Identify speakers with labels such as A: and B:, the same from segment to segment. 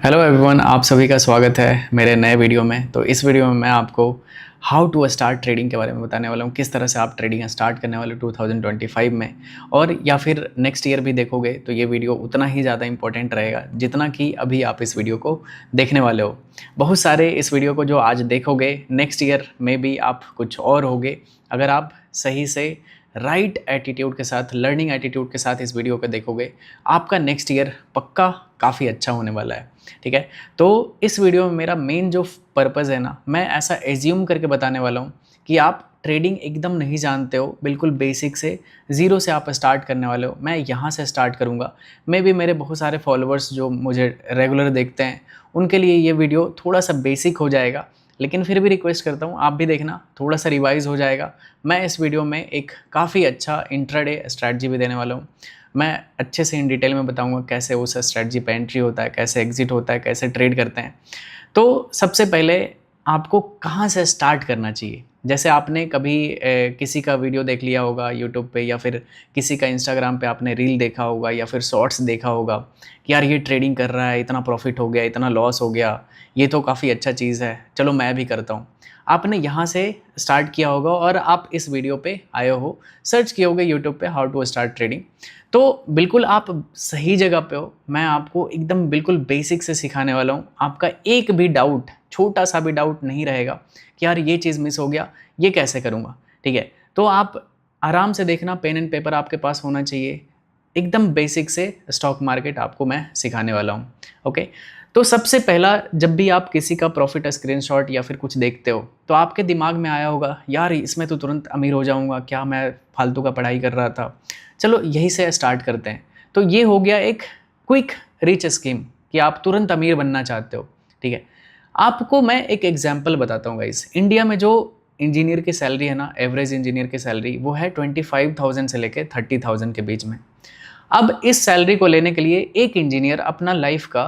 A: Hello everyone, आप सभी का स्वागत है मेरे नए वीडियो में। तो इस वीडियो में मैं आपको हाउ टू स्टार्ट ट्रेडिंग के बारे में बताने वाला हूँ। किस तरह से आप ट्रेडिंग स्टार्ट करने वाले 2025 में, और या फिर नेक्स्ट ईयर भी देखोगे तो ये वीडियो उतना ही ज़्यादा इंपॉर्टेंट रहेगा जितना कि अभी आप इस वीडियो को देखने वाले हो। बहुत सारे इस वीडियो को जो आज देखोगे, नेक्स्ट ईयर में भी आप कुछ और होगे अगर आप सही से राइट एटीट्यूड के साथ, लर्निंग एटीट्यूड के साथ इस वीडियो को देखोगे। आपका नेक्स्ट ईयर पक्का काफ़ी अच्छा होने वाला है। ठीक है, तो इस वीडियो में मेरा मेन जो पर्पज़ है ना, मैं ऐसा एज्यूम करके बताने वाला हूँ कि आप ट्रेडिंग एकदम नहीं जानते हो, बिल्कुल बेसिक से, ज़ीरो से आप स्टार्ट करने वाले हो। मैं यहाँ से स्टार्ट करूँगा। मैं भी, मेरे बहुत सारे फॉलोअर्स जो मुझे रेगुलर देखते हैं उनके लिए ये वीडियो थोड़ा सा बेसिक हो जाएगा, लेकिन फिर भी रिक्वेस्ट करता हूँ आप भी देखना, थोड़ा सा रिवाइज़ हो जाएगा। मैं इस वीडियो में एक काफ़ी अच्छा इंट्राडे स्ट्रैटेजी भी देने वाला हूँ। मैं अच्छे से इन डिटेल में बताऊंगा कैसे उस स्ट्रैटेजी पे एंट्री होता है, कैसे एग्जिट होता है, कैसे ट्रेड करते हैं। तो सबसे पहले आपको कहाँ से स्टार्ट करना चाहिए। जैसे आपने कभी किसी का वीडियो देख लिया होगा यूट्यूब पे, या फिर किसी का इंस्टाग्राम पे आपने रील देखा होगा, या फिर शॉर्ट्स देखा होगा कि यार ये ट्रेडिंग कर रहा है, इतना प्रॉफिट हो गया, इतना लॉस हो गया, ये तो काफ़ी अच्छा चीज़ है, चलो मैं भी करता हूँ। आपने यहाँ से स्टार्ट किया होगा और आप इस वीडियो पे आए हो, सर्च किए होगे यूट्यूब पे हाउ टू स्टार्ट ट्रेडिंग। तो बिल्कुल आप सही जगह पे हो। मैं आपको एकदम बिल्कुल बेसिक से सिखाने वाला हूँ। आपका एक भी डाउट, छोटा सा भी डाउट नहीं रहेगा कि यार ये चीज़ मिस हो गया, ये कैसे करूँगा। ठीक है, तो आप आराम से देखना, पेन एंड पेपर आपके पास होना चाहिए। एकदम बेसिक से स्टॉक मार्केट आपको मैं सिखाने वाला हूँ। ओके, तो सबसे पहला, जब भी आप किसी का प्रॉफिट स्क्रीनशॉट या फिर कुछ देखते हो तो आपके दिमाग में आया होगा यार इसमें तो तुरंत अमीर हो जाऊँगा, क्या मैं फालतू का पढ़ाई कर रहा था। चलो यही से स्टार्ट करते हैं। तो ये हो गया एक क्विक रिच स्कीम कि आप तुरंत अमीर बनना चाहते हो। ठीक है, आपको मैं एक एग्जांपल बताता हूँ गाइस। इंडिया में जो इंजीनियर की सैलरी है ना, एवरेज इंजीनियर की सैलरी वो है 25,000 से लेके 30,000 के बीच में। अब इस सैलरी को लेने के लिए एक इंजीनियर अपना लाइफ का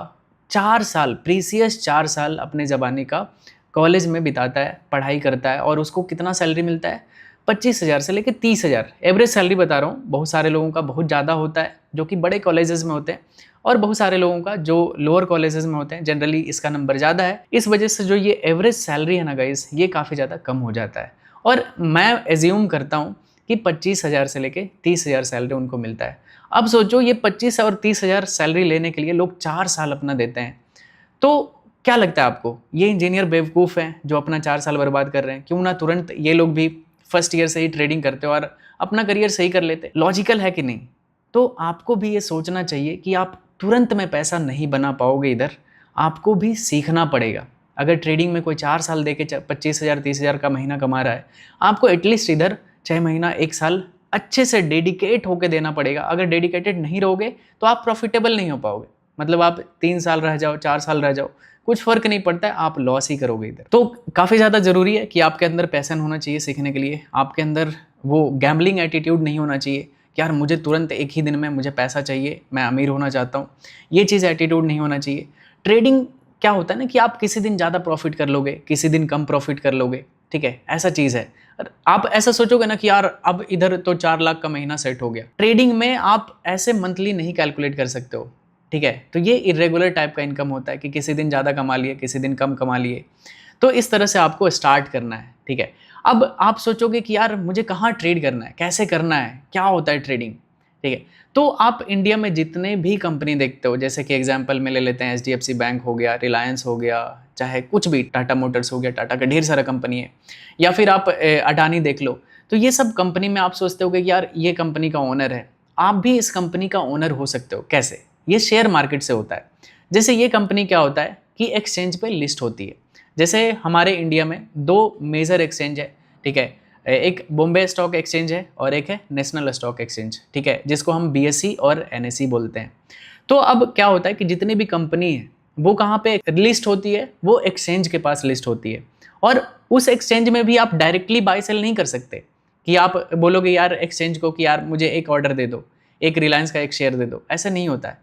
A: 4 साल, प्रीसियस 4 साल अपने ज़बानी का कॉलेज में बिताता है, पढ़ाई करता है, और उसको कितना सैलरी मिलता है? 25,000 से लेकर 30,000। एवरेज सैलरी बता रहा हूँ। बहुत सारे लोगों का बहुत ज़्यादा होता है जो कि बड़े कॉलेजेस में होते हैं, और बहुत सारे लोगों का जो लोअर कॉलेजेस में होते हैं, जनरली इसका नंबर ज़्यादा है। इस वजह से जो ये एवरेज सैलरी है ना गाइस, ये काफ़ी ज़्यादा कम हो जाता है। और मैं एज्यूम करता हूँ कि 25,000 से लेकर 30,000 सैलरी उनको मिलता है। अब सोचो ये 25 और 30,000 सैलरी लेने के लिए लोग 4 साल अपना देते हैं। तो क्या लगता है आपको, ये इंजीनियर बेवकूफ़ हैं जो अपना 4 साल बर्बाद कर रहे हैं? क्यों ना तुरंत ये लोग भी फर्स्ट ईयर से ही ट्रेडिंग करते और अपना करियर सही कर लेते? लॉजिकल है कि नहीं? तो आपको भी ये सोचना चाहिए कि आप तुरंत में पैसा नहीं बना पाओगे इधर, आपको भी सीखना पड़ेगा। अगर ट्रेडिंग में कोई 4 साल दे के 25,000 30,000 का महीना कमा रहा है, आपको एटलीस्ट इधर 6 महीना 1 साल अच्छे से डेडिकेट होकर देना पड़ेगा। अगर डेडिकेटेड नहीं रहोगे तो आप प्रॉफिटेबल नहीं हो पाओगे। मतलब आप 3 साल रह जाओ, 4 साल रह जाओ, कुछ फ़र्क नहीं पड़ता है, आप लॉस ही करोगे इधर। तो काफ़ी ज़्यादा ज़रूरी है कि आपके अंदर पैशन होना चाहिए सीखने के लिए। आपके अंदर वो गैम्बलिंग एटीट्यूड नहीं होना चाहिए कि यार मुझे तुरंत एक ही दिन में मुझे पैसा चाहिए, मैं अमीर होना चाहता हूँ। ये चीज़ एटीट्यूड नहीं होना चाहिए। ट्रेडिंग क्या होता है ना कि आप किसी दिन ज़्यादा प्रॉफिट कर लोगे, किसी दिन कम प्रॉफिट कर लोगे। ठीक है, ऐसा चीज़ है। आप ऐसा सोचोगे ना कि यार अब इधर तो 4 लाख का महीना सेट हो गया। ट्रेडिंग में आप ऐसे मंथली नहीं कैलकुलेट कर सकते हो। ठीक है, तो ये इरेगुलर टाइप का इनकम होता है कि किसी दिन ज़्यादा कमा लिए, किसी दिन कम कमा लिए। तो इस तरह से आपको स्टार्ट करना है। ठीक है, अब आप सोचोगे कि यार मुझे कहाँ ट्रेड करना है, कैसे करना है, क्या होता है ट्रेडिंग। ठीक है, तो आप इंडिया में जितने भी कंपनी देखते हो, जैसे कि एग्जांपल में ले लेते हैं एचडीएफसी बैंक हो गया, रिलायंस हो गया, चाहे कुछ भी, टाटा मोटर्स हो गया, टाटा का ढेर सारा कंपनी है, या फिर आप अडानी देख लो। तो ये सब कंपनी में आप सोचते हो कि यार ये कंपनी का ओनर है, आप भी इस कंपनी का ओनर हो सकते हो। कैसे? ये शेयर मार्केट से होता है। जैसे ये कंपनी क्या होता है कि एक्सचेंज पे लिस्ट होती है। जैसे हमारे इंडिया में 2 मेजर एक्सचेंज है। ठीक है, एक बॉम्बे स्टॉक एक्सचेंज है और एक है नेशनल स्टॉक एक्सचेंज। ठीक है, जिसको हम बीएसई और एनएसई बोलते हैं। तो अब क्या होता है कि जितनी भी कंपनी है वो कहाँ पे लिस्ट होती है? वो एक्सचेंज के पास लिस्ट होती है। और उस एक्सचेंज में भी आप डायरेक्टली बाय सेल नहीं कर सकते कि आप बोलोगे यार एक्सचेंज को कि यार मुझे एक ऑर्डर दे दो, एक रिलायंस का एक शेयर दे दो। ऐसा नहीं होता है।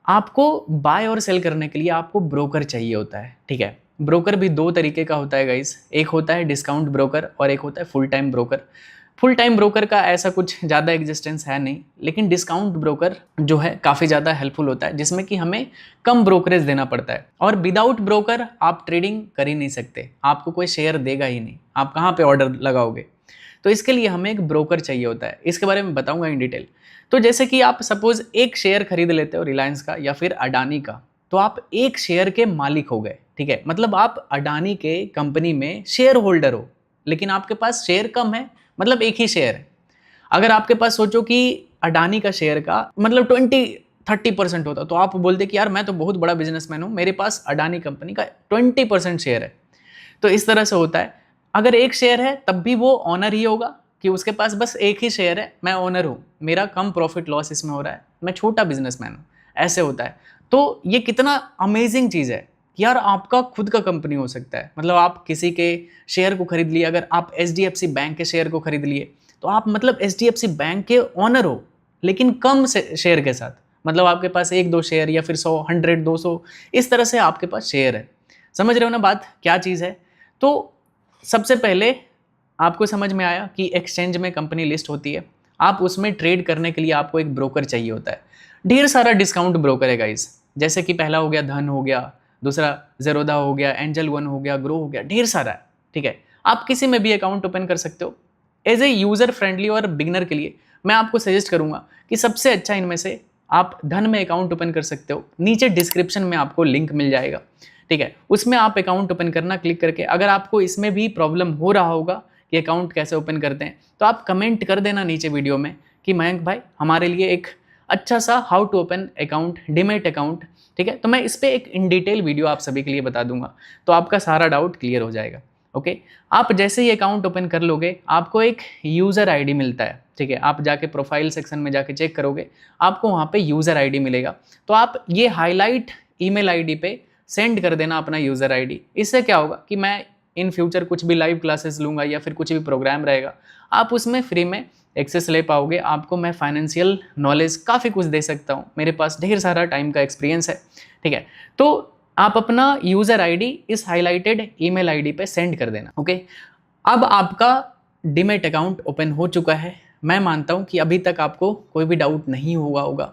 A: आपको बाय और सेल करने के लिए आपको ब्रोकर चाहिए होता है। ठीक है, ब्रोकर भी 2 तरीके का होता है गाइस। एक होता है डिस्काउंट ब्रोकर और एक होता है full time broker. Full time broker का ऐसा कुछ ज़्यादा एग्जिस्टेंस है नहीं, लेकिन डिस्काउंट ब्रोकर जो है काफ़ी ज़्यादा हेल्पफुल होता है, जिसमें कि हमें कम ब्रोकरेज देना पड़ता है। और विदाउट ब्रोकर आप ट्रेडिंग कर ही नहीं सकते, आपको कोई शेयर देगा ही नहीं, आप कहाँ पे ऑर्डर लगाओगे। तो इसके लिए हमें एक ब्रोकर चाहिए होता है, इसके बारे में बताऊंगा इन डिटेल। तो जैसे कि आप सपोज एक शेयर खरीद लेते हो रिलायंस का या फिर अडानी का, तो आप एक शेयर के मालिक हो गए, ठीक है। मतलब आप अडानी के कंपनी में शेयर होल्डर हो, लेकिन आपके पास शेयर कम है, मतलब एक ही शेयर है। अगर आपके पास सोचो कि अडानी का शेयर का मतलब 20-30% होता, तो आप बोलते कि यार मैं तो बहुत बड़ा बिजनेसमैन हूँ, मेरे पास अडानी कंपनी का 20% शेयर है। तो इस तरह से होता है। अगर एक शेयर है तब भी वो ऑनर ही होगा कि उसके पास बस एक ही शेयर है, मैं ऑनर हूँ, मेरा कम प्रॉफिट लॉस इसमें हो रहा है, मैं छोटा बिजनेसमैन हूँ, ऐसे होता है। तो ये कितना अमेजिंग चीज़ है कि यार आपका खुद का कंपनी हो सकता है। मतलब आप किसी के शेयर को खरीद लिए, अगर आप HDFC बैंक के शेयर को खरीद लिए, तो आप मतलब HDFC बैंक के ऑनर हो, लेकिन कम शेयर के साथ। मतलब आपके पास 1-2 शेयर या फिर 100, 100, 200 इस तरह से आपके पास शेयर है। समझ रहे हो ना बात क्या चीज़ है। तो सबसे पहले आपको समझ में आया कि एक्सचेंज में कंपनी लिस्ट होती है, आप उसमें ट्रेड करने के लिए आपको एक ब्रोकर चाहिए होता है। ढेर सारा डिस्काउंट ब्रोकर है गाइस, जैसे कि पहला हो गया धन हो गया, दूसरा ज़ेरोधा हो गया, एंजल वन हो गया, ग्रो हो गया, ढेर सारा है, ठीक है। आप किसी में भी अकाउंट ओपन कर सकते हो। एज ए यूज़र फ्रेंडली और बिगनर के लिए मैं आपको सजेस्ट करूंगा कि सबसे अच्छा इनमें से आप धन में अकाउंट ओपन कर सकते हो। नीचे डिस्क्रिप्शन में आपको लिंक मिल जाएगा, ठीक है, उसमें आप अकाउंट ओपन करना, क्लिक करके। अगर आपको इसमें भी प्रॉब्लम हो रहा होगा कि अकाउंट कैसे ओपन करते हैं, तो आप कमेंट कर देना नीचे वीडियो में कि मयंक भाई हमारे लिए एक अच्छा सा how to open account, demat account, ठीक है। तो मैं इस पर एक इन डिटेल वीडियो आप सभी के लिए बता दूंगा, तो आपका सारा डाउट क्लियर हो जाएगा। ओके, आप जैसे ही अकाउंट ओपन कर लोगे आपको एक यूज़र आईडी मिलता है, ठीक है। आप जाके प्रोफाइल सेक्शन में जाके चेक करोगे, आपको वहाँ पे यूज़र आईडी मिलेगा। तो आप ये हाईलाइट ईमेल आईडी पे सेंड कर देना अपना यूज़र आईडी। इससे क्या होगा कि मैं इन फ्यूचर कुछ भी लाइव क्लासेस लूँगा या फिर कुछ भी प्रोग्राम रहेगा, आप उसमें फ्री में एक्सेस ले पाओगे। आपको मैं फाइनेंशियल नॉलेज काफ़ी कुछ दे सकता हूँ, मेरे पास ढेर सारा टाइम का एक्सपीरियंस है, ठीक है। तो आप अपना यूज़र आईडी इस हाईलाइटेड ईमेल आईडी पे सेंड कर देना। ओके, अब आपका डीमैट अकाउंट ओपन हो चुका है। मैं मानता हूँ कि अभी तक आपको कोई भी डाउट नहीं हुआ होगा।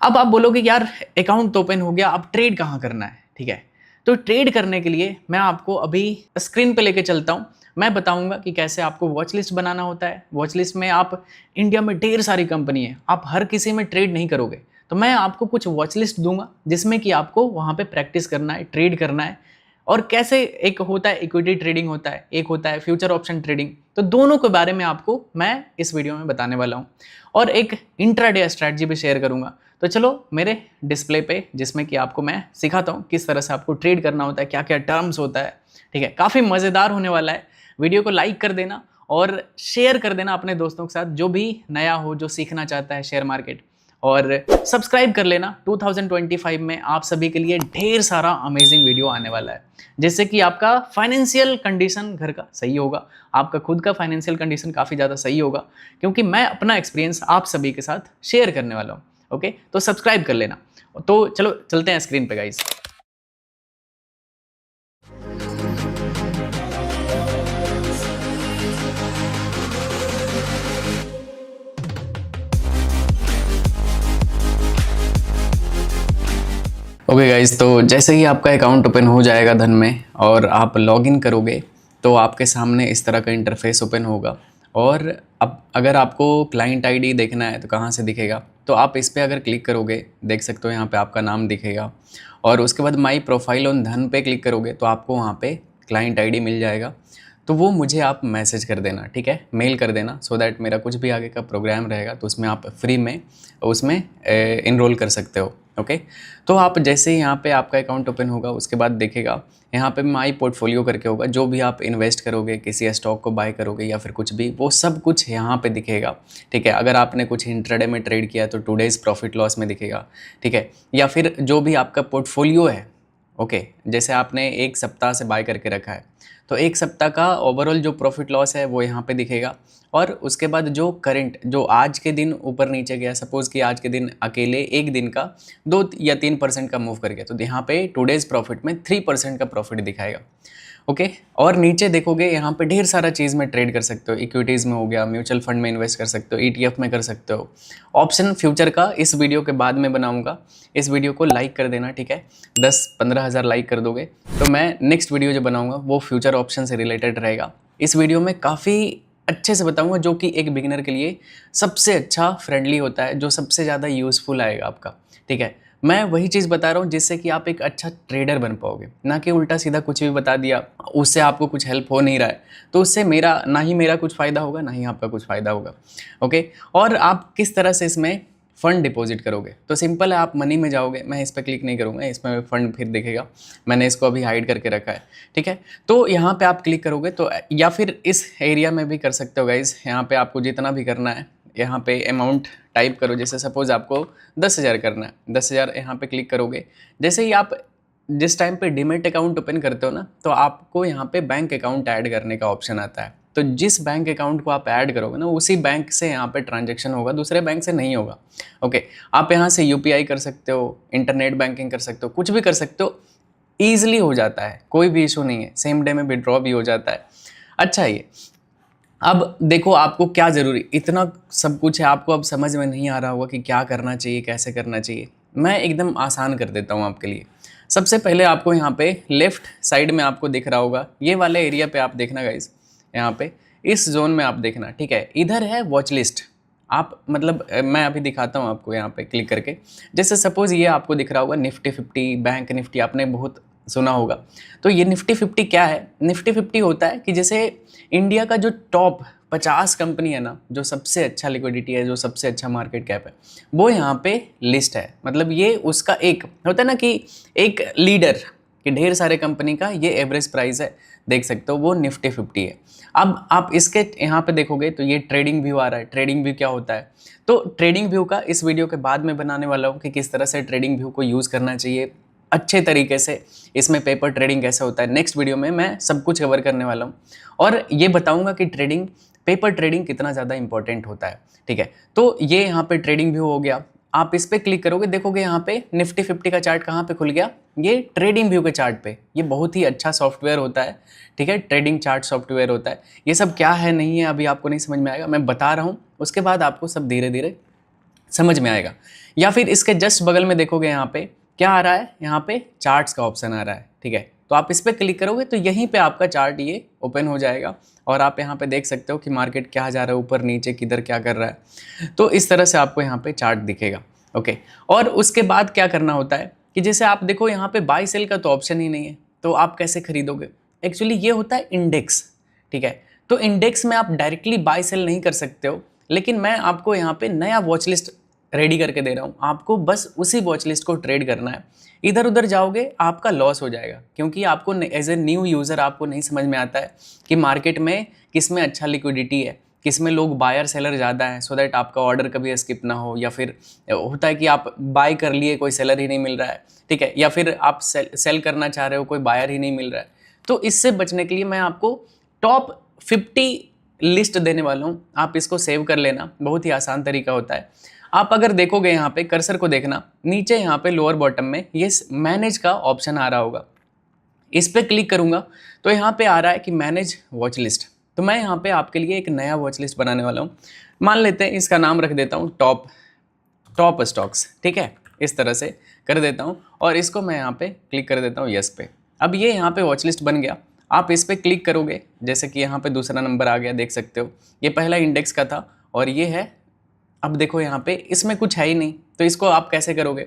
A: अब आप बोलोगे यार अकाउंट तो ओपन हो गया, अब ट्रेड कहाँ करना है, ठीक है। तो ट्रेड करने के लिए मैं आपको अभी स्क्रीन पे लेके चलता हूँ। मैं बताऊंगा कि कैसे आपको वॉच लिस्ट बनाना होता है। वॉच लिस्ट में आप, इंडिया में ढेर सारी कंपनी है, आप हर किसी में ट्रेड नहीं करोगे, तो मैं आपको कुछ वॉच लिस्ट दूंगा जिसमें कि आपको वहाँ पे प्रैक्टिस करना है, ट्रेड करना है। और कैसे, एक होता है इक्विटी ट्रेडिंग होता है, एक होता है फ्यूचर ऑप्शन ट्रेडिंग, तो दोनों के बारे में आपको मैं इस वीडियो में बताने वाला हूँ। और एक इंट्राडे स्ट्रैटेजी भी शेयर करूँगा। तो चलो मेरे डिस्प्ले पे, जिसमें कि आपको मैं सिखाता हूँ किस तरह से आपको ट्रेड करना होता है, क्या क्या टर्म्स होता है, ठीक है। काफ़ी मज़ेदार होने वाला है। वीडियो को लाइक कर देना और शेयर कर देना अपने दोस्तों के साथ, जो भी नया हो, जो सीखना चाहता है शेयर मार्केट। और सब्सक्राइब कर लेना। 2025 में आप सभी के लिए ढेर सारा अमेजिंग वीडियो आने वाला है, जिससे कि आपका फाइनेंशियल कंडीशन घर का सही होगा, आपका खुद का फाइनेंशियल कंडीशन काफ़ी ज़्यादा सही होगा, क्योंकि मैं अपना एक्सपीरियंस आप सभी के साथ शेयर करने वाला हूँ। ओके, तो सब्सक्राइब कर लेना। तो चलो चलते हैं स्क्रीन पे गाइस। ओके गाइज, तो जैसे ही आपका अकाउंट ओपन हो जाएगा धन में और आप लॉगिन करोगे, तो आपके सामने इस तरह का इंटरफेस ओपन होगा। और अब अगर आपको क्लाइंट आईडी देखना है तो कहाँ से दिखेगा, तो आप इस पर अगर क्लिक करोगे, देख सकते हो यहाँ पे आपका नाम दिखेगा। और उसके बाद माई प्रोफाइल ऑन धन पे क्लिक करोगे तो आपको वहाँ पे क्लाइंट आईडी मिल जाएगा। तो वो मुझे आप मैसेज कर देना, ठीक है, मेल कर देना, सो दैट मेरा कुछ भी आगे का प्रोग्राम रहेगा तो उसमें आप फ्री में उसमें इनरोल कर सकते हो। ओके, तो आप जैसे ही यहाँ पे आपका अकाउंट ओपन होगा, उसके बाद देखेगा यहाँ पे माई पोर्टफोलियो करके होगा। जो भी आप इन्वेस्ट करोगे, किसी स्टॉक को बाय करोगे या फिर कुछ भी, वो सब कुछ यहाँ पे दिखेगा, ठीक है। अगर आपने कुछ इंट्राडे में ट्रेड किया तो टुडेज़ प्रॉफिट लॉस में दिखेगा, ठीक है। या फिर जो भी आपका पोर्टफोलियो है, ओके, जैसे आपने एक सप्ताह से बाय करके रखा है तो एक सप्ताह का ओवरऑल जो प्रॉफिट लॉस है वो यहाँ पे दिखेगा। और उसके बाद जो करंट, जो आज के दिन ऊपर नीचे गया, सपोज़ कि आज के दिन अकेले एक दिन का 2 या 3% का मूव कर गया, तो यहाँ पे टुडेज़ प्रॉफिट में 3% का प्रॉफिट दिखाएगा। ओके, और नीचे देखोगे यहाँ पे ढेर सारा चीज़ में ट्रेड कर सकते हो। इक्विटीज़ में हो गया, म्यूचुअल फंड में इन्वेस्ट कर सकते हो, ETF में कर सकते हो। ऑप्शन फ्यूचर का इस वीडियो के बाद में बनाऊंगा। इस वीडियो को लाइक कर देना, ठीक है। 10-15 हज़ार लाइक कर दोगे तो मैं नेक्स्ट वीडियो जो बनाऊंगा वो फ्यूचर ऑप्शन से रिलेटेड रहेगा। इस वीडियो में काफ़ी अच्छे से बताऊंगा, जो कि एक बिगिनर के लिए सबसे अच्छा फ्रेंडली होता है, जो सबसे ज़्यादा यूज़फुल आएगा आपका, ठीक है। मैं वही चीज़ बता रहा हूँ जिससे कि आप एक अच्छा ट्रेडर बन पाओगे, ना कि उल्टा सीधा कुछ भी बता दिया, उससे आपको कुछ हेल्प हो नहीं रहा है, तो उससे मेरा ना ही मेरा कुछ फ़ायदा होगा, ना ही आपका कुछ फ़ायदा होगा। ओके, और आप किस तरह से इसमें फ़ंड डिपॉजिट करोगे, तो सिंपल है, आप मनी में जाओगे। मैं इस पर क्लिक नहीं करूँगा, इसमें फ़ंड फिर दिखेगा, मैंने इसको अभी हाइड करके रखा है, ठीक है। तो यहाँ पे आप क्लिक करोगे तो, या फिर इस एरिया में भी कर सकते हो गाइज़। यहाँ पे आपको जितना भी करना है, यहाँ पे अमाउंट टाइप करो। जैसे सपोज़ आपको 10,000 करना है, 10,000 यहाँ पे क्लिक करोगे। जैसे ही आप जिस टाइम पे डीमैट अकाउंट ओपन करते हो ना, तो आपको यहाँ पे बैंक अकाउंट ऐड करने का ऑप्शन आता है। तो जिस बैंक अकाउंट को आप ऐड करोगे ना, उसी बैंक से यहाँ पे ट्रांजैक्शन होगा, दूसरे बैंक से नहीं होगा। ओके, आप यहाँ से UPI कर सकते हो, इंटरनेट बैंकिंग कर सकते हो, कुछ भी कर सकते हो, ईजिली हो जाता है, कोई भी इशू नहीं है, सेम डे में विड्रॉ भी हो जाता है। अच्छा, ये अब देखो आपको क्या ज़रूरी, इतना सब कुछ है, आपको अब समझ में नहीं आ रहा होगा कि क्या करना चाहिए, कैसे करना चाहिए। मैं एकदम आसान कर देता हूँ आपके लिए। सबसे पहले आपको यहाँ पे लेफ़्ट साइड में आपको दिख रहा होगा, ये वाले एरिया पे आप देखना गाइस, यहाँ पे इस जोन में आप देखना, ठीक है। इधर है वॉच लिस्ट। आप मतलब मैं अभी दिखाता हूँ आपको यहाँ पे क्लिक करके। जैसे सपोज़ ये आपको दिख रहा होगा निफ्टी 50, बैंक निफ्टी, आपने बहुत सुना होगा। तो ये निफ्टी 50 क्या है? निफ्टी 50 होता है कि जैसे इंडिया का जो टॉप 50 कंपनी है ना, जो सबसे अच्छा लिक्विडिटी है, जो सबसे अच्छा मार्केट कैप है, वो यहाँ पे लिस्ट है। मतलब ये उसका एक होता है ना कि एक लीडर कि ढेर सारे कंपनी का ये एवरेज प्राइस है, देख सकते हो, वो निफ्टी 50 है। अब आप इसके यहाँ पे देखोगे तो ये ट्रेडिंग व्यू आ रहा है। ट्रेडिंग व्यू क्या होता है? तो ट्रेडिंग व्यू का इस वीडियो के बाद में बनाने वाला हूँ कि किस तरह से ट्रेडिंग व्यू को यूज़ करना चाहिए अच्छे तरीके से, इसमें पेपर ट्रेडिंग कैसे होता है। नेक्स्ट वीडियो में मैं सब कुछ कवर करने वाला हूँ और ये बताऊंगा कि ट्रेडिंग, पेपर ट्रेडिंग कितना ज़्यादा इंपॉर्टेंट होता है, ठीक है। तो ये यहाँ पे ट्रेडिंग व्यू हो गया। आप इस पर क्लिक करोगे, देखोगे यहाँ पे निफ्टी 50 का चार्ट कहाँ पे खुल गया, ये ट्रेडिंग व्यू के चार्ट पे। ये बहुत ही अच्छा सॉफ्टवेयर होता है, ठीक है, ट्रेडिंग चार्ट सॉफ्टवेयर होता है। ये सब क्या है नहीं है अभी आपको नहीं समझ में आएगा, मैं बता रहा हूँ, उसके बाद आपको सब धीरे धीरे समझ में आएगा। या फिर इसके जस्ट बगल में देखोगे यहाँ पे क्या आ रहा है, यहाँ पे चार्ट्स का ऑप्शन आ रहा है, ठीक है। तो आप इस पर क्लिक करोगे तो यहीं पे आपका चार्ट ये ओपन हो जाएगा और आप यहाँ पे देख सकते हो कि मार्केट क्या जा रहा है, ऊपर नीचे किधर क्या कर रहा है। तो इस तरह से आपको यहाँ पे चार्ट दिखेगा, ओके। और उसके बाद क्या करना होता है कि जैसे आप देखो यहाँ पे बाई सेल का तो ऑप्शन ही नहीं है, तो आप कैसे खरीदोगे? एक्चुअली ये होता है इंडेक्स, ठीक है। तो इंडेक्स में आप डायरेक्टली बाई सेल नहीं कर सकते हो, लेकिन मैं आपको यहाँ पे नया वॉच लिस्ट रेडी करके दे रहा हूँ। आपको बस उसी वॉच लिस्ट को ट्रेड करना है। इधर उधर जाओगे आपका लॉस हो जाएगा, क्योंकि आपको एज ए न्यू यूज़र आपको नहीं समझ में आता है कि मार्केट में किस में अच्छा लिक्विडिटी है, किस में लोग बायर सेलर ज़्यादा है, सो दैट आपका ऑर्डर कभी स्किप ना हो। या फिर होता है कि आप बाय कर लिए, कोई सेलर ही नहीं मिल रहा है, ठीक है, या फिर आप सेल करना चाह रहे हो, कोई बायर ही नहीं मिल रहा है। तो इससे बचने के लिए मैं आपको टॉप 50 लिस्ट देने वाला हूँ। आप इसको सेव कर लेना, बहुत ही आसान तरीका होता है। आप अगर देखोगे यहाँ पे कर्सर को देखना, नीचे यहाँ पे लोअर बॉटम में ये मैनेज का ऑप्शन आ रहा होगा। इस पर क्लिक करूँगा तो यहाँ पे आ रहा है कि मैनेज वॉच लिस्ट। तो मैं यहाँ पे आपके लिए एक नया वॉच लिस्ट बनाने वाला हूँ। मान लेते हैं इसका नाम रख देता हूँ टॉप स्टॉक्स, ठीक है। इस तरह से कर देता हूँ और इसको मैं यहाँ पे क्लिक कर देता हूँ यस पे। अब ये यहाँ पे वॉच लिस्ट बन गया। आप इस पर क्लिक करोगे, जैसे कि यहाँ पे दूसरा नंबर आ गया, देख सकते हो। ये पहला इंडेक्स का था और ये है, अब देखो यहाँ पे इसमें कुछ है ही नहीं, तो इसको आप कैसे करोगे?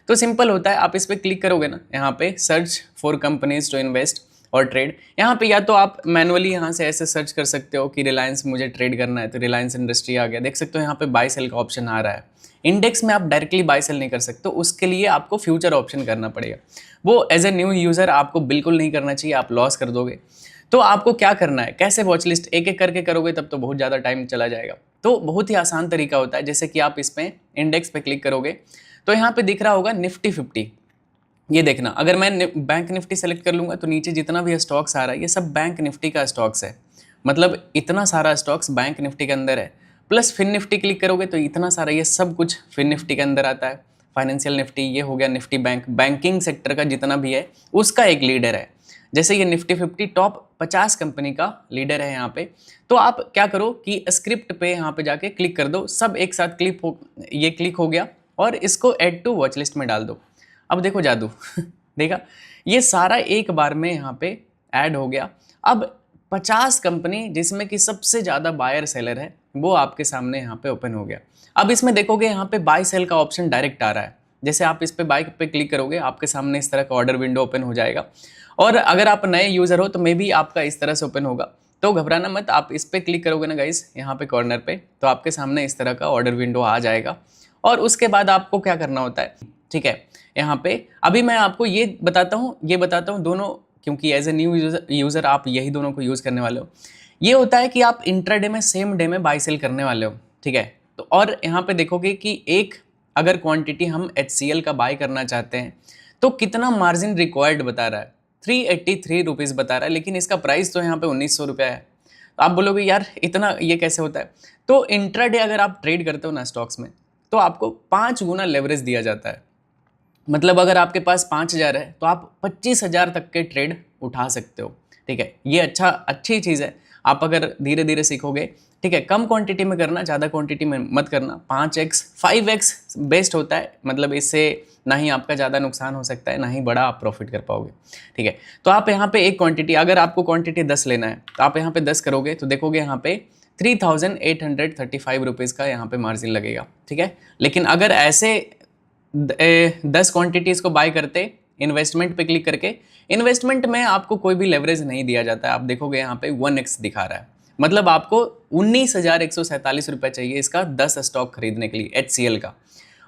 A: तो सिंपल होता है, आप इस पर क्लिक करोगे ना, यहाँ पे search for companies to invest और ट्रेड। यहाँ पे या तो आप मैनुअली यहाँ से ऐसे सर्च कर सकते हो कि रिलायंस मुझे ट्रेड करना है, तो रिलायंस इंडस्ट्री आ गया, देख सकते हो यहाँ पे बाय सेल का ऑप्शन आ रहा है। इंडेक्स में आप डायरेक्टली बाय सेल नहीं कर सकते, उसके लिए आपको फ्यूचर ऑप्शन करना पड़ेगा। वो एज ए न्यू यूज़र आपको बिल्कुल नहीं करना चाहिए, आप लॉस कर दोगे। तो आपको क्या करना है, कैसे वॉच लिस्ट एक एक करके करोगे तब तो बहुत ज़्यादा टाइम चला जाएगा। तो बहुत ही आसान तरीका होता है, जैसे कि आप इसमें इंडेक्स पे क्लिक करोगे तो यहाँ पे दिख रहा होगा निफ्टी 50, ये देखना, अगर मैं बैंक निफ्टी सेलेक्ट कर लूँगा तो नीचे जितना भी स्टॉक्स आ रहा है ये सब बैंक निफ्टी का स्टॉक्स है। मतलब इतना सारा स्टॉक्स बैंक निफ्टी के अंदर है। प्लस फिन निफ्टी क्लिक करोगे तो इतना सारा ये सब कुछ फिन निफ्टी के अंदर आता है। फाइनेंशियल निफ्टी ये हो गया, निफ्टी बैंक, बैंकिंग सेक्टर का जितना भी है उसका एक लीडर है। जैसे ये निफ्टी 50 टॉप 50 कंपनी का लीडर है यहाँ पे। तो आप क्या करो कि स्क्रिप्ट पे यहाँ पे जाके क्लिक कर दो, सब एक साथ ये क्लिक हो गया और इसको ऐड टू वॉच लिस्ट में डाल दो। अब देखो जादू देखा, ये सारा एक बार में यहाँ पे ऐड हो गया। अब 50 कंपनी जिसमें कि सबसे ज़्यादा बायर सेलर है वो आपके सामने यहाँ पे ओपन हो गया। अब इसमें देखोगे यहाँ पे बाय सेल का ऑप्शन डायरेक्ट आ रहा है। जैसे आप इस पे बाय पे क्लिक करोगे आपके सामने इस तरह का ऑर्डर विंडो ओपन हो जाएगा। और अगर आप नए यूज़र हो तो मे बी आपका इस तरह से ओपन होगा। तो घबराना मत, आप इस पे क्लिक करोगे ना गाइस यहाँ पे कॉर्नर पे, तो आपके सामने इस तरह का ऑर्डर विंडो आ जाएगा। और उसके बाद आपको क्या करना होता है, ठीक है, यहाँ पे अभी मैं आपको ये बताता हूँ दोनों, क्योंकि एज ए न्यू यूज़र आप यही दोनों को यूज़ करने वाले हो। ये होता है कि आप इंट्राडे में सेम डे में बाय सेल करने वाले हो, ठीक है। तो और यहाँ पे देखोगे कि एक अगर क्वांटिटी हम HCL का बाय करना चाहते हैं तो कितना मार्जिन रिक्वायर्ड बता रहा है, 383 रुपीज़ बता रहा है, लेकिन इसका प्राइस तो यहाँ पे 1900 रुपया है। तो आप बोलोगे यार इतना ये कैसे होता है। तो इंट्राडे अगर आप ट्रेड करते हो ना स्टॉक्स में तो आपको 5 गुना लेवरेज दिया जाता है। मतलब अगर आपके पास 5000 है तो आप 25,000 तक के ट्रेड उठा सकते हो, ठीक है। ये अच्छी चीज़ है, आप अगर धीरे धीरे सीखोगे, ठीक है। कम क्वांटिटी में करना, ज़्यादा क्वांटिटी में मत करना। 5x 5x बेस्ट होता है, मतलब इससे ना ही आपका ज़्यादा नुकसान हो सकता है ना ही बड़ा आप प्रॉफिट कर पाओगे, ठीक है। तो आप यहाँ पे एक क्वांटिटी, अगर आपको क्वांटिटी 10 लेना है तो आप यहाँ पे 10 करोगे तो देखोगे यहाँ पे 3835 रुपीज़ का यहाँ पे मार्जिन लगेगा, ठीक है। लेकिन अगर ऐसे 10 क्वांटिटीज़ को बाय करते इन्वेस्टमेंट पे क्लिक करके, इन्वेस्टमेंट में आपको कोई भी लेवरेज नहीं दिया जाता है। आप देखोगे यहाँ पे 1x दिखा रहा है, मतलब आपको 19,147 रुपये चाहिए इसका 10 स्टॉक खरीदने के लिए HCL का,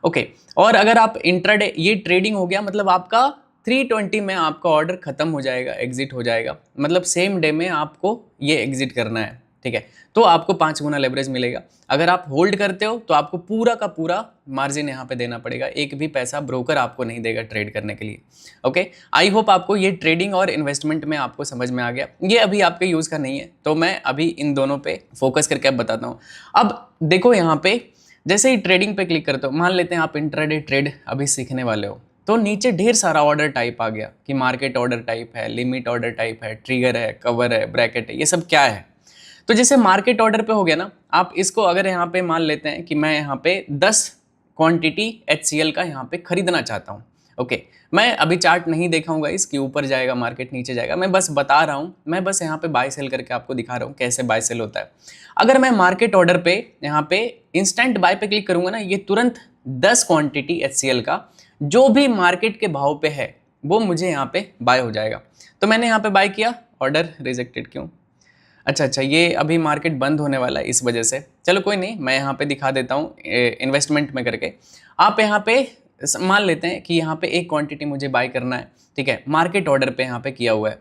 A: ओके। और अगर आप इंट्राडे, ये ट्रेडिंग हो गया, मतलब आपका 320 में आपका ऑर्डर खत्म हो जाएगा, एग्जिट हो जाएगा, मतलब सेम डे में आपको ये एग्जिट करना है, ठीक है। तो आपको 5 गुना लेवरेज मिलेगा। अगर आप होल्ड करते हो तो आपको पूरा का पूरा मार्जिन यहाँ पे देना पड़ेगा, एक भी पैसा ब्रोकर आपको नहीं देगा ट्रेड करने के लिए, ओके। आई होप आपको ये ट्रेडिंग और इन्वेस्टमेंट में आपको समझ में आ गया। ये अभी आपके यूज़ का नहीं है तो मैं अभी इन दोनों पे फोकस करके अब बताता हूँ। अब देखो यहाँ पे जैसे ही ट्रेडिंग पे क्लिक करते हो, मान लेते हैं आप इंट्राडे ट्रेड अभी सीखने वाले हो, तो नीचे ढेर सारा ऑर्डर टाइप आ गया कि मार्केट ऑर्डर टाइप है, लिमिट ऑर्डर टाइप है, ट्रिगर है, कवर है, ब्रैकेट है, ये सब क्या है। तो जैसे मार्केट ऑर्डर पे हो गया ना, आप इसको अगर यहाँ पे मान लेते हैं कि मैं यहाँ पे 10 क्वांटिटी HCL का यहाँ पे खरीदना चाहता हूँ, ओके। मैं अभी चार्ट नहीं दिखाऊंगा इसके ऊपर जाएगा मार्केट, नीचे जाएगा, मैं बस बता रहा हूँ, मैं बस यहाँ पे बाय सेल करके आपको दिखा रहा हूँ कैसे बाय सेल होता है। अगर मैं मार्केट ऑर्डर पे यहाँ पे इंस्टेंट बाय पे क्लिक करूंगा ना, ये तुरंत 10 क्वांटिटी HCL का जो भी मार्केट के भाव पे है वो मुझे यहाँ पे बाय हो जाएगा। तो मैंने यहाँ पे बाय किया, ऑर्डर रिजेक्टेड क्यों, अच्छा, ये अभी मार्केट बंद होने वाला है इस वजह से। चलो कोई नहीं, मैं यहाँ पे दिखा देता हूँ इन्वेस्टमेंट में करके। आप यहाँ पे मान लेते हैं कि यहाँ पे एक क्वांटिटी मुझे बाय करना है, ठीक है, मार्केट ऑर्डर पे यहाँ पे किया हुआ है।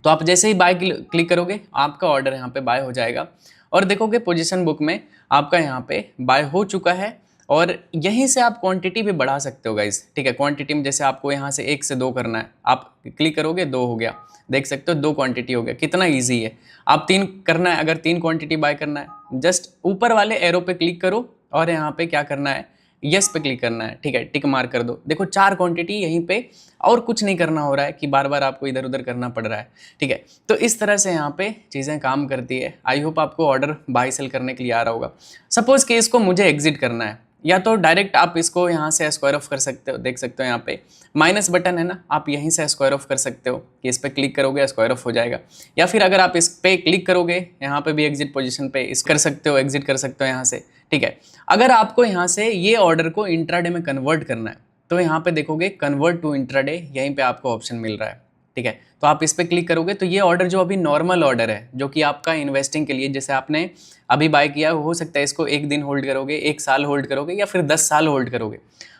A: तो आप जैसे ही बाय क्लिक करोगे आपका ऑर्डर यहाँ पे बाय हो जाएगा और देखोगे पोजीशन बुक में आपका यहाँ पे बाय हो चुका है। और यहीं से आप क्वांटिटी भी बढ़ा सकते हो गाइस, ठीक है। क्वांटिटी में जैसे आपको यहाँ से 1 से 2 करना है, आप क्लिक करोगे 2 हो गया, देख सकते हो 2 क्वांटिटी हो गया, कितना ईजी है। आप 3 करना है, अगर 3 क्वांटिटी बाय करना है जस्ट ऊपर वाले एरो पे क्लिक करो और यहाँ पे क्या करना है, यस पे क्लिक करना है, ठीक है, टिक मार्क कर दो। देखो 4 क्वांटिटी यहीं पे, और कुछ नहीं करना हो रहा है कि बार बार आपको इधर उधर करना पड़ रहा है, ठीक है। तो इस तरह से यहाँ पे चीज़ें काम करती है। आई होप आपको ऑर्डर बाय सेल करने के लिए आ रहा होगा। सपोज कि इसको मुझे एग्जिट करना है, या तो डायरेक्ट आप इसको यहाँ से स्क्वायर ऑफ कर सकते हो, देख सकते हो यहाँ पे माइनस बटन है ना, आप यहीं से स्क्वायर ऑफ कर सकते हो कि इस पर क्लिक करोगे स्क्वायर ऑफ हो जाएगा। या फिर अगर आप इस पे क्लिक करोगे यहाँ पे भी एग्जिट पोजीशन पे इस कर सकते हो, एग्जिट कर सकते हो यहाँ से, ठीक है। अगर आपको यहाँ से ये ऑर्डर को इंट्राडे में कन्वर्ट करना है तो यहाँ पे देखोगे कन्वर्ट टू इंट्राडे, यहीं पे आपको ऑप्शन मिल रहा है, ठीक है। तो आप इस पर क्लिक करोगे तो ये ऑर्डर जो अभी नॉर्मल ऑर्डर है जो कि आपका इन्वेस्टिंग के लिए, जैसे आपने अभी बाय किया, हो सकता है इसको 1 दिन होल्ड करोगे, 1 साल होल्ड करोगे, या फिर 10 साल होल्ड करोगे।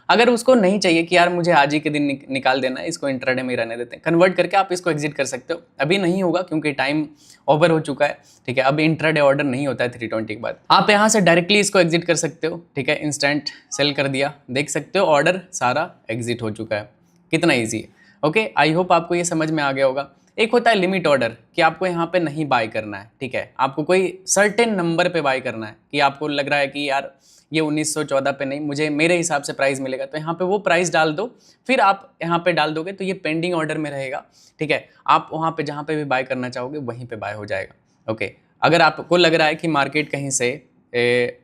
A: अगर उसको नहीं चाहिए कि यार मुझे आज ही के दिन निकाल देना है, इसको इंट्राडे में रहने देते हैं, कन्वर्ट करके आप इसको एग्जिट कर सकते हो। अभी नहीं होगा क्योंकि टाइम ओवर हो चुका है, ठीक है। अब इंट्राडे ऑर्डर नहीं होता है 320 के बाद। आप यहाँ से डायरेक्टली इसको एग्जिट कर सकते हो, ठीक है। इंस्टेंट सेल कर दिया, देख सकते हो ऑर्डर सारा एग्जिट हो चुका है, कितना ईजी है। ओके, आई होप आपको ये समझ में आ गया होगा। एक होता है लिमिट ऑर्डर कि आपको यहाँ पे नहीं बाय करना है, ठीक है, आपको कोई सर्टेन नंबर पे बाय करना है कि आपको लग रहा है कि यार ये 1914 पे नहीं, मुझे मेरे हिसाब से प्राइस मिलेगा, तो यहाँ पे वो प्राइस डाल दो, फिर आप यहाँ पे डाल दोगे तो ये पेंडिंग ऑर्डर में रहेगा, ठीक है। आप वहाँ पे जहाँ पे भी बाय करना चाहोगे वहीं पे बाय हो जाएगा। ओके, अगर आपको लग रहा है कि मार्केट कहीं से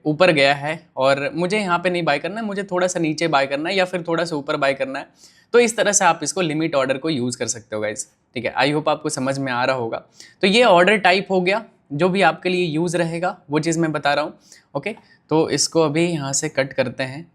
A: ऊपर गया है और मुझे यहाँ पे नहीं बाय करना है, मुझे थोड़ा सा नीचे बाय करना है या फिर थोड़ा सा ऊपर बाय करना है, तो इस तरह से आप इसको लिमिट ऑर्डर को यूज़ कर सकते हो गाइस, ठीक है। आई होप आपको समझ में आ रहा होगा। तो ये ऑर्डर टाइप हो गया जो भी आपके लिए यूज़ रहेगा, वो चीज़ मैं बता रहा हूँ। ओके, तो इसको अभी यहाँ से कट करते हैं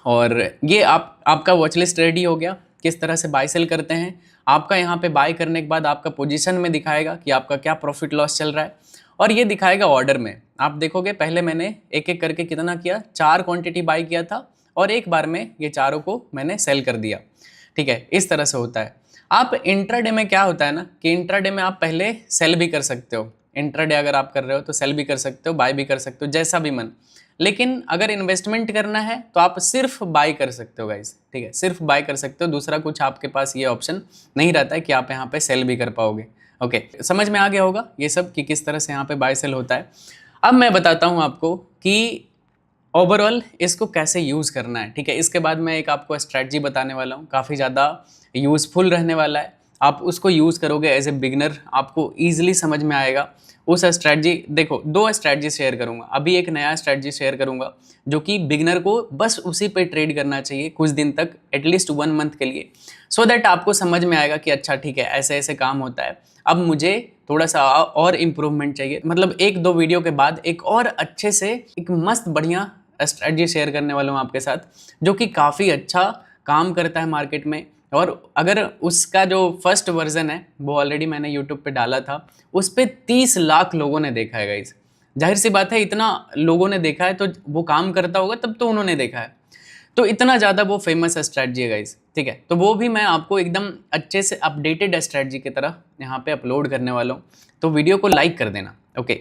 A: और ये आपका वॉच लिस्ट रेडी हो गया। किस तरह से बाय सेल करते हैं, आपका यहाँ पे बाय करने के बाद आपका पोजीशन में दिखाएगा कि आपका क्या प्रॉफिट लॉस चल रहा है, और ये दिखाएगा ऑर्डर में। आप देखोगे पहले मैंने एक एक करके कितना किया, 4 क्वांटिटी बाय किया था और एक बार में ये चारों को मैंने सेल कर दिया, ठीक है। इस तरह से होता है। आप इंट्राडे में क्या होता है ना कि इंट्राडे में आप पहले सेल भी कर सकते हो, इंट्राडे अगर आप कर रहे हो तो सेल भी कर सकते हो, बाय भी कर सकते हो, जैसा भी मन। लेकिन अगर इन्वेस्टमेंट करना है तो आप सिर्फ बाय कर सकते हो गाइस, ठीक है, सिर्फ बाय कर सकते हो, दूसरा कुछ आपके पास ये ऑप्शन नहीं रहता है कि आप यहाँ पे सेल भी कर पाओगे। ओके, समझ में आ गया होगा ये सब कि किस तरह से यहाँ पे बाय सेल होता है। अब मैं बताता हूँ आपको कि ओवरऑल इसको कैसे यूज़ करना है, ठीक है। इसके बाद मैं एक आपको स्ट्रैटेजी बताने वाला हूँ, काफ़ी ज़्यादा यूज़फुल रहने वाला है। आप उसको यूज़ करोगे एज ए बिगनर, आपको ईजिली समझ में आएगा। उस स्ट्रैटेजी, देखो 2 स्ट्रैटेजी शेयर करूँगा, अभी एक नया स्ट्रैटेजी शेयर करूँगा जो कि बिगनर को बस उसी पे ट्रेड करना चाहिए कुछ दिन तक, एटलीस्ट 1 मंथ के लिए, सो दैट आपको समझ में आएगा कि अच्छा ठीक है ऐसे ऐसे काम होता है, अब मुझे थोड़ा सा और इम्प्रूवमेंट चाहिए। मतलब 1-2 वीडियो के बाद एक और अच्छे से एक मस्त बढ़िया स्ट्रैटेजी शेयर करने वाला हूँ आपके साथ, जो कि काफ़ी अच्छा काम करता है मार्केट में। और अगर उसका जो फर्स्ट वर्जन है वो ऑलरेडी मैंने यूट्यूब पे डाला था, उस पर 30 लाख लोगों ने देखा है गाइस। जाहिर सी बात है, इतना लोगों ने देखा है तो वो काम करता होगा तब तो उन्होंने देखा है, तो इतना ज़्यादा वो फेमस स्ट्रैटेजी है गाइस, ठीक है। तो वो भी मैं आपको एकदम अच्छे से अपडेटेड स्ट्रैटेजी की तरह यहाँ पे अपलोड करने वाला हूँ, तो वीडियो को लाइक कर देना। ओके,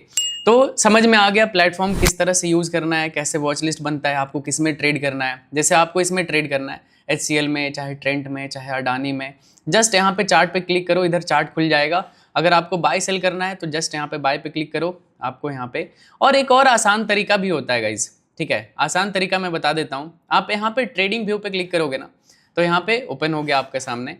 A: तो समझ में आ गया प्लेटफॉर्म किस तरह से यूज़ करना है, कैसे वॉच लिस्ट बनता है, आपको किस में ट्रेड करना है। जैसे आपको इसमें ट्रेड करना है HCL में, चाहे ट्रेंट में, चाहे अडानी में, जस्ट यहाँ पे चार्ट पे क्लिक करो, इधर चार्ट खुल जाएगा। अगर आपको बाय सेल करना है तो जस्ट यहाँ पे बाय पे क्लिक करो, आपको यहाँ पे। और एक और आसान तरीका भी होता है गाइज, ठीक है, आसान तरीका मैं बता देता हूँ। आप यहाँ पे ट्रेडिंग व्यू पे क्लिक करोगे ना, तो यहाँ पे ओपन हो गया आपके सामने।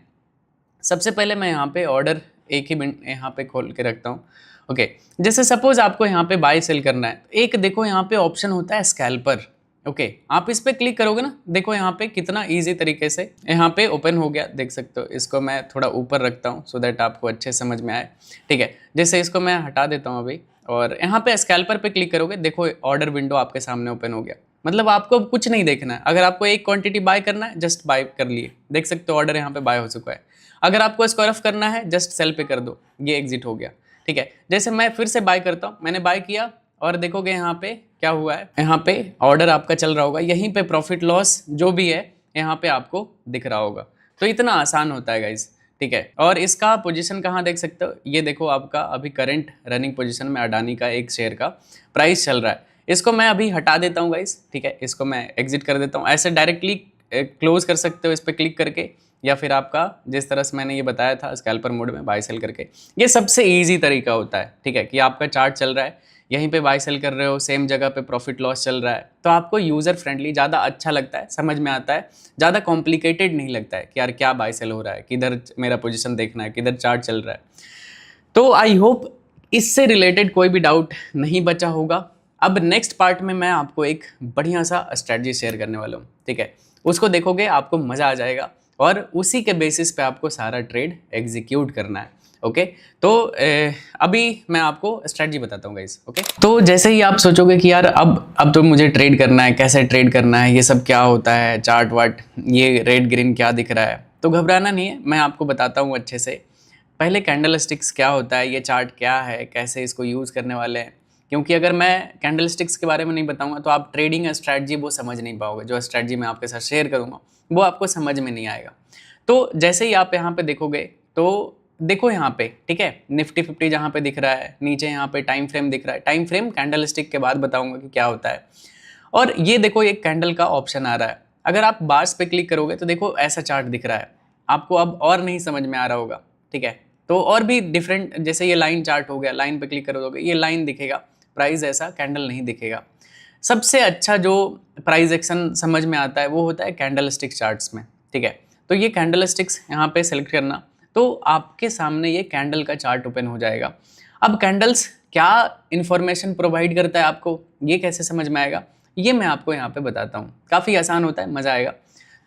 A: सबसे पहले मैं यहाँ पे ऑर्डर एक ही मिनट यहाँ पे खोल के रखता हूँ। ओके, जैसे सपोज आपको यहाँ पे बाय सेल करना है, एक देखो यहाँ पे ऑप्शन होता है स्कैल्पर। ओके, आप इस पे क्लिक करोगे ना, देखो यहाँ पे कितना इजी तरीके से यहाँ पे ओपन हो गया, देख सकते हो। इसको मैं थोड़ा ऊपर रखता हूँ सो दैट आपको अच्छे समझ में आए, ठीक है। जैसे इसको मैं हटा देता हूँ अभी, और यहाँ पे स्कैल्पर पे क्लिक करोगे, देखो ऑर्डर विंडो आपके सामने ओपन हो गया। मतलब आपको कुछ नहीं देखना है, अगर आपको एक क्वांटिटी बाय करना है जस्ट बाय कर लिए, देख सकते हो ऑर्डर यहाँ पे बाय हो चुका है। अगर आपको स्क्वायर ऑफ करना है जस्ट सेल पे कर दो, ये एग्जिट हो गया, ठीक है। जैसे मैं फिर से बाय करता हूँ, मैंने बाय किया और देखोगे यहाँ पे क्या हुआ है, यहाँ पे ऑर्डर आपका चल रहा होगा, यहीं पे प्रॉफिट लॉस जो भी है यहाँ पे आपको दिख रहा होगा। तो इतना आसान होता है गाइज, ठीक है। और इसका पोजीशन कहाँ देख सकते हो, ये देखो आपका अभी करंट रनिंग पोजीशन में अडानी का एक शेयर का प्राइस चल रहा है। इसको मैं अभी हटा देता हूँ गाइज, ठीक है, इसको मैं एग्जिट कर देता हूँ। ऐसे डायरेक्टली क्लोज कर सकते हो इस पर क्लिक करके, या फिर आपका जिस तरह से मैंने ये बताया था स्कैल्पर मोड में बाय सेल करके, ये सबसे ईजी तरीका होता है, ठीक है। कि आपका चार्ट चल रहा है, यहीं पे बाय सेल कर रहे हो, सेम जगह पे प्रॉफिट लॉस चल रहा है, तो आपको यूज़र फ्रेंडली ज़्यादा अच्छा लगता है, समझ में आता है, ज़्यादा कॉम्प्लिकेटेड नहीं लगता है कि यार क्या बाय सेल हो रहा है, किधर मेरा पोजीशन देखना है, किधर चार्ट चल रहा है। तो आई होप इससे रिलेटेड कोई भी डाउट नहीं बचा होगा। अब नेक्स्ट पार्ट में मैं आपको एक बढ़िया सा स्ट्रैटेजी शेयर करने वाला हूँ, ठीक है। उसको देखोगे आपको मज़ा आ जाएगा और उसी के बेसिस पे आपको सारा ट्रेड एग्जीक्यूट करना है। ओके, तो अभी मैं आपको स्ट्रैटेजी बताता हूँ गाइस। ओके, तो जैसे ही आप सोचोगे कि यार अब तो मुझे ट्रेड करना है, कैसे ट्रेड करना है, ये सब क्या होता है, चार्ट वार्ट, ये रेड ग्रीन क्या दिख रहा है, तो घबराना नहीं है, मैं आपको बताता हूँ अच्छे से। पहले कैंडल स्टिक्स क्या होता है, ये चार्ट क्या है, कैसे इसको यूज़ करने वाले हैं, क्योंकि अगर मैं कैंडल स्टिक्स के बारे में नहीं बताऊंगा तो आप ट्रेडिंग स्ट्रैटेजी वो समझ नहीं पाओगे। जो स्ट्रैटेजी मैं आपके साथ शेयर करूंगा वो आपको समझ में नहीं आएगा। तो जैसे ही आप यहाँ पे देखोगे तो देखो यहाँ पे, ठीक है, निफ्टी 50 जहाँ पे दिख रहा है, नीचे यहाँ पे टाइम फ्रेम दिख रहा है। टाइम फ्रेम कैंडल स्टिक के बाद बताऊंगा कि क्या होता है। और ये देखो एक कैंडल का ऑप्शन आ रहा है, अगर आप बार्स पे क्लिक करोगे तो देखो ऐसा चार्ट दिख रहा है आपको, अब और नहीं समझ में आ रहा होगा, ठीक है। तो और भी डिफरेंट, जैसे ये लाइन चार्ट हो गया, लाइन पे क्लिक करोगे ये लाइन दिखेगा, प्राइस ऐसा कैंडल नहीं दिखेगा। सबसे अच्छा जो प्राइस एक्शन समझ में आता है वो होता है कैंडल स्टिक चार्ट्स में, ठीक है। तो ये कैंडल स्टिक्स यहाँ पे सेलेक्ट करना, तो आपके सामने ये कैंडल का चार्ट ओपन हो जाएगा। अब कैंडल्स क्या इंफॉर्मेशन प्रोवाइड करता है आपको, ये कैसे समझ में आएगा, ये मैं आपको यहाँ पे बताता हूँ। काफ़ी आसान होता है, मज़ा आएगा।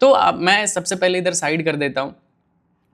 A: तो अब मैं सबसे पहले इधर साइड कर देता हूँ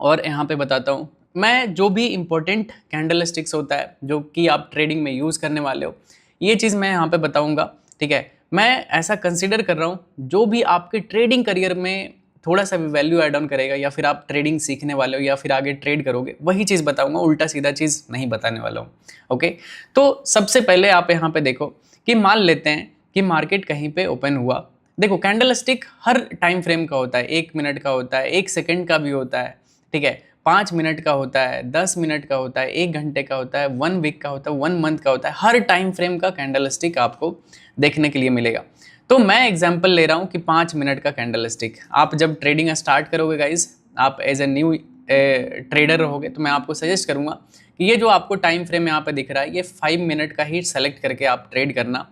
A: और यहाँ पे बताता हूँ मैं जो भी इम्पोर्टेंट कैंडल स्टिक्स होता है जो कि आप ट्रेडिंग में यूज़ करने वाले हो, ये चीज़ मैं यहाँ पे बताऊँगा, ठीक है। मैं ऐसा कंसिडर कर रहा हूँ जो भी आपके ट्रेडिंग करियर में थोड़ा सा भी वैल्यू ऐड ऑन करेगा, या फिर आप ट्रेडिंग सीखने वाले हो या फिर आगे ट्रेड करोगे, वही चीज़ बताऊँगा, उल्टा सीधा चीज़ नहीं बताने वाला हूँ। ओके, तो सबसे पहले आप यहाँ पे देखो कि मान लेते हैं कि मार्केट कहीं पे ओपन हुआ। देखो कैंडल स्टिक हर टाइम फ्रेम का होता है, 1 मिनट का होता है, 1 सेकेंड का भी होता है, ठीक है, 5 मिनट का होता है, 10 मिनट का होता है, 1 घंटे का होता है, 1 वीक का होता है, 1 मंथ का होता है। हर टाइम फ्रेम का कैंडल स्टिक आपको देखने के लिए मिलेगा। तो मैं एग्जांपल ले रहा हूँ कि 5 मिनट का कैंडल स्टिक। आप जब ट्रेडिंग स्टार्ट करोगे गाइज, आप एज ए न्यू ट्रेडर रहोगे, तो मैं आपको सजेस्ट करूँगा कि ये जो आपको टाइम फ्रेम यहाँ पे दिख रहा है, ये 5 मिनट का ही सेलेक्ट करके आप ट्रेड करना,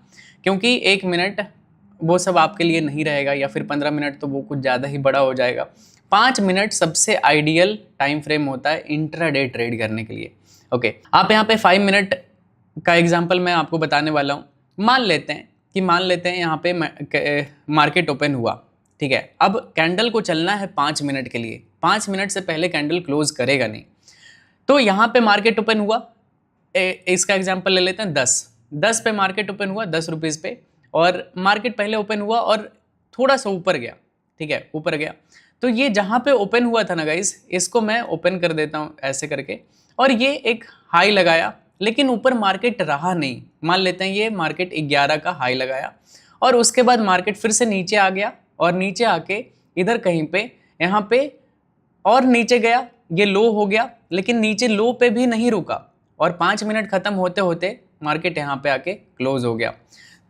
A: क्योंकि 1 मिनट वो सब आपके लिए नहीं रहेगा, या फिर 15 मिनट तो वो कुछ ज़्यादा ही बड़ा हो जाएगा। 5 मिनट सबसे आइडियल टाइम फ्रेम होता है इंट्राडे ट्रेड करने के लिए। ओके, आप यहाँ पे 5 मिनट का एग्जांपल मैं आपको बताने वाला हूँ। मान लेते हैं यहाँ पे मार्केट ओपन हुआ, ठीक है। अब कैंडल को चलना है 5 मिनट के लिए, 5 मिनट से पहले कैंडल क्लोज करेगा नहीं। तो यहाँ पे मार्केट ओपन हुआ, इसका एग्जांपल ले लेते हैं 10 पे मार्केट ओपन हुआ, 10 रुपीज़ पे, और मार्केट पहले ओपन हुआ और थोड़ा सा ऊपर गया, ठीक है, ऊपर गया। तो ये जहाँ पे ओपन हुआ था ना गाइस, इसको मैं ओपन कर देता हूँ ऐसे करके, और ये एक हाई लगाया, लेकिन ऊपर मार्केट रहा नहीं। मान लेते हैं ये मार्केट 11 का हाई लगाया, और उसके बाद मार्केट फिर से नीचे आ गया, और नीचे आके इधर कहीं पे यहाँ पे और नीचे गया, ये लो हो गया, लेकिन नीचे लो पे भी नहीं रुका, और 5 मिनट खत्म होते होते मार्केट यहाँ पे आके क्लोज हो गया।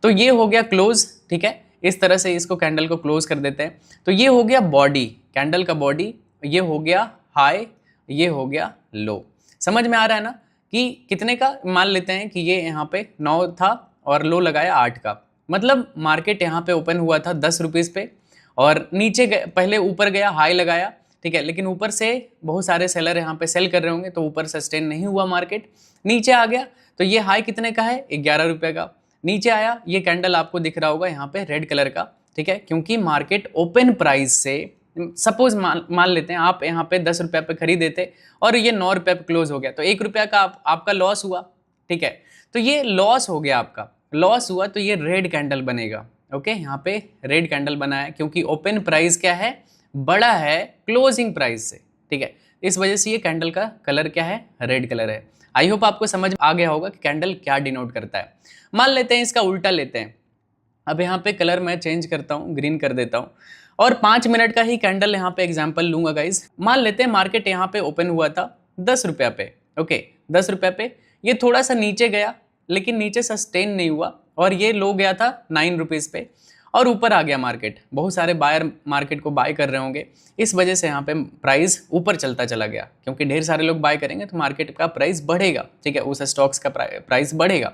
A: तो ये हो गया क्लोज, ठीक है। इस तरह से इसको कैंडल को क्लोज कर देते हैं। तो ये हो गया बॉडी, कैंडल का बॉडी, ये हो गया हाई, ये हो गया लो। समझ में आ रहा है ना कि कितने का, मान लेते हैं कि ये यहाँ पे 9 था और लो लगाया 8 का, मतलब मार्केट यहाँ पे ओपन हुआ था 10 रुपीज़ पे, और नीचे पहले ऊपर गया, हाई लगाया, ठीक है, लेकिन ऊपर से बहुत सारे सेलर यहाँ पे सेल कर रहे होंगे, तो ऊपर सस्टेन नहीं हुआ, मार्केट नीचे आ गया। तो ये हाई कितने का है, 11 रुपये का, नीचे आया, ये कैंडल आपको दिख रहा होगा यहाँ पे रेड कलर का, ठीक है, क्योंकि मार्केट ओपन प्राइस से, सपोज मान लेते हैं आप यहाँ पे 10 रुपये पे खरीदे थे और ये 9 रुपये पे क्लोज हो गया, तो 1 रुपया का आपका लॉस हुआ, ठीक है। तो ये लॉस हो गया, आपका लॉस हुआ, तो ये रेड कैंडल बनेगा। ओके, यहाँ पे रेड कैंडल बना है क्योंकि ओपन प्राइस क्या है, बड़ा है क्लोजिंग प्राइस से, ठीक है। इस वजह से ये कैंडल का कलर क्या है, रेड कलर है। आई होप आपको समझ आ गया होगा कि कैंडल क्या डिनोट करता है। मान लेते हैं इसका उल्टा लेते हैं। अब यहाँ पे कलर मैं चेंज करता हूँ, ग्रीन कर देता हूँ, और 5 मिनट का ही कैंडल यहाँ पे एग्जांपल लूंगा गाइज। मान लेते हैं मार्केट यहाँ पे ओपन हुआ था 10 रुपये पे, ओके, 10 रुपये पे, ये थोड़ा सा नीचे गया, लेकिन नीचे सस्टेन नहीं हुआ, और ये लो गया था 9 रुपीज़ पे, और ऊपर आ गया मार्केट। बहुत सारे बायर मार्केट को बाय कर रहे होंगे, इस वजह से यहाँ पे प्राइस ऊपर चलता चला गया, क्योंकि ढेर सारे लोग बाय करेंगे तो मार्केट का प्राइस बढ़ेगा, ठीक है, उस स्टॉक्स का प्राइस बढ़ेगा।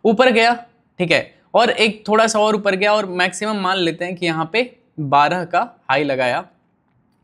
A: ऊपर गया, ठीक है, और एक थोड़ा सा और ऊपर गया, और मैक्सिमम मान लेते हैं कि यहाँ पे 12 का हाई लगाया,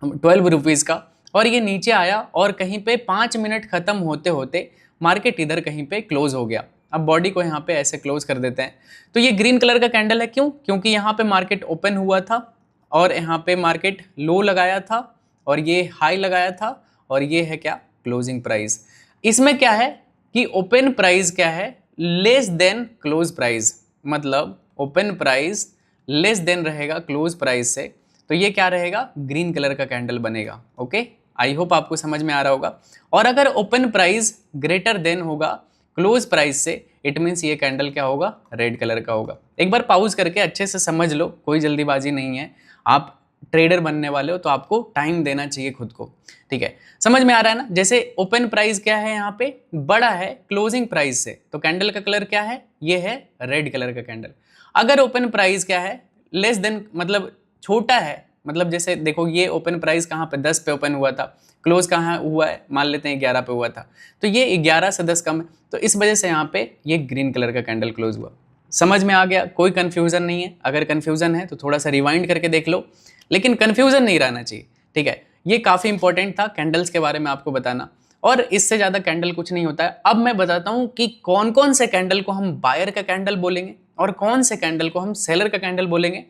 A: 12 रुपीज़ का, और ये नीचे आया, और कहीं पे 5 मिनट खत्म होते होते मार्केट इधर कहीं पे क्लोज हो गया। अब बॉडी को यहाँ पे ऐसे क्लोज कर देते हैं, तो ये ग्रीन कलर का कैंडल है। क्यों? क्योंकि यहाँ पे मार्केट ओपन हुआ था, और यहाँ पे मार्केट लो लगाया था, और ये हाई लगाया था, और ये है क्या, क्लोजिंग प्राइस। इसमें क्या है कि ओपन प्राइस क्या है, लेस देन क्लोज प्राइस, मतलब ओपन प्राइस लेस देन रहेगा क्लोज प्राइस से, तो ये क्या रहेगा, ग्रीन कलर का कैंडल बनेगा। ओके, आई होप आपको समझ में आ रहा होगा। और अगर ओपन प्राइस ग्रेटर देन होगा क्लोज प्राइस से, इट मीन्स ये कैंडल क्या होगा, रेड कलर का होगा। एक बार पॉज करके अच्छे से समझ लो, कोई जल्दीबाजी नहीं है, आप ट्रेडर बनने वाले हो तो आपको टाइम देना चाहिए खुद को, ठीक है। समझ में आ रहा है ना। जैसे ओपन प्राइस क्या है, यहाँ पे बड़ा है क्लोजिंग प्राइस से, तो कैंडल का कलर क्या है, ये है रेड कलर का कैंडल। अगर ओपन प्राइस क्या है, लेस देन, मतलब छोटा है, मतलब जैसे देखो ये ओपन प्राइस कहाँ पे 10 पे ओपन हुआ था, क्लोज कहाँ हुआ है, मान लेते हैं 11 पे हुआ था, तो ये 11 से 10 कम है, तो इस वजह से यहाँ पे ये ग्रीन कलर का कैंडल क्लोज हुआ। समझ में आ गया? कोई कंफ्यूजन नहीं है? अगर कंफ्यूजन है तो थोड़ा सा रिवाइंड करके देख लो, लेकिन कंफ्यूजन नहीं रहना चाहिए, ठीक है। ये काफ़ी इंपॉर्टेंट था कैंडल्स के बारे में आपको बताना, और इससे ज़्यादा कैंडल कुछ नहीं होता है। अब मैं बताता हूँ कि कौन कौन से कैंडल को हम बायर का कैंडल बोलेंगे और कौन से कैंडल को हम सेलर का कैंडल बोलेंगे,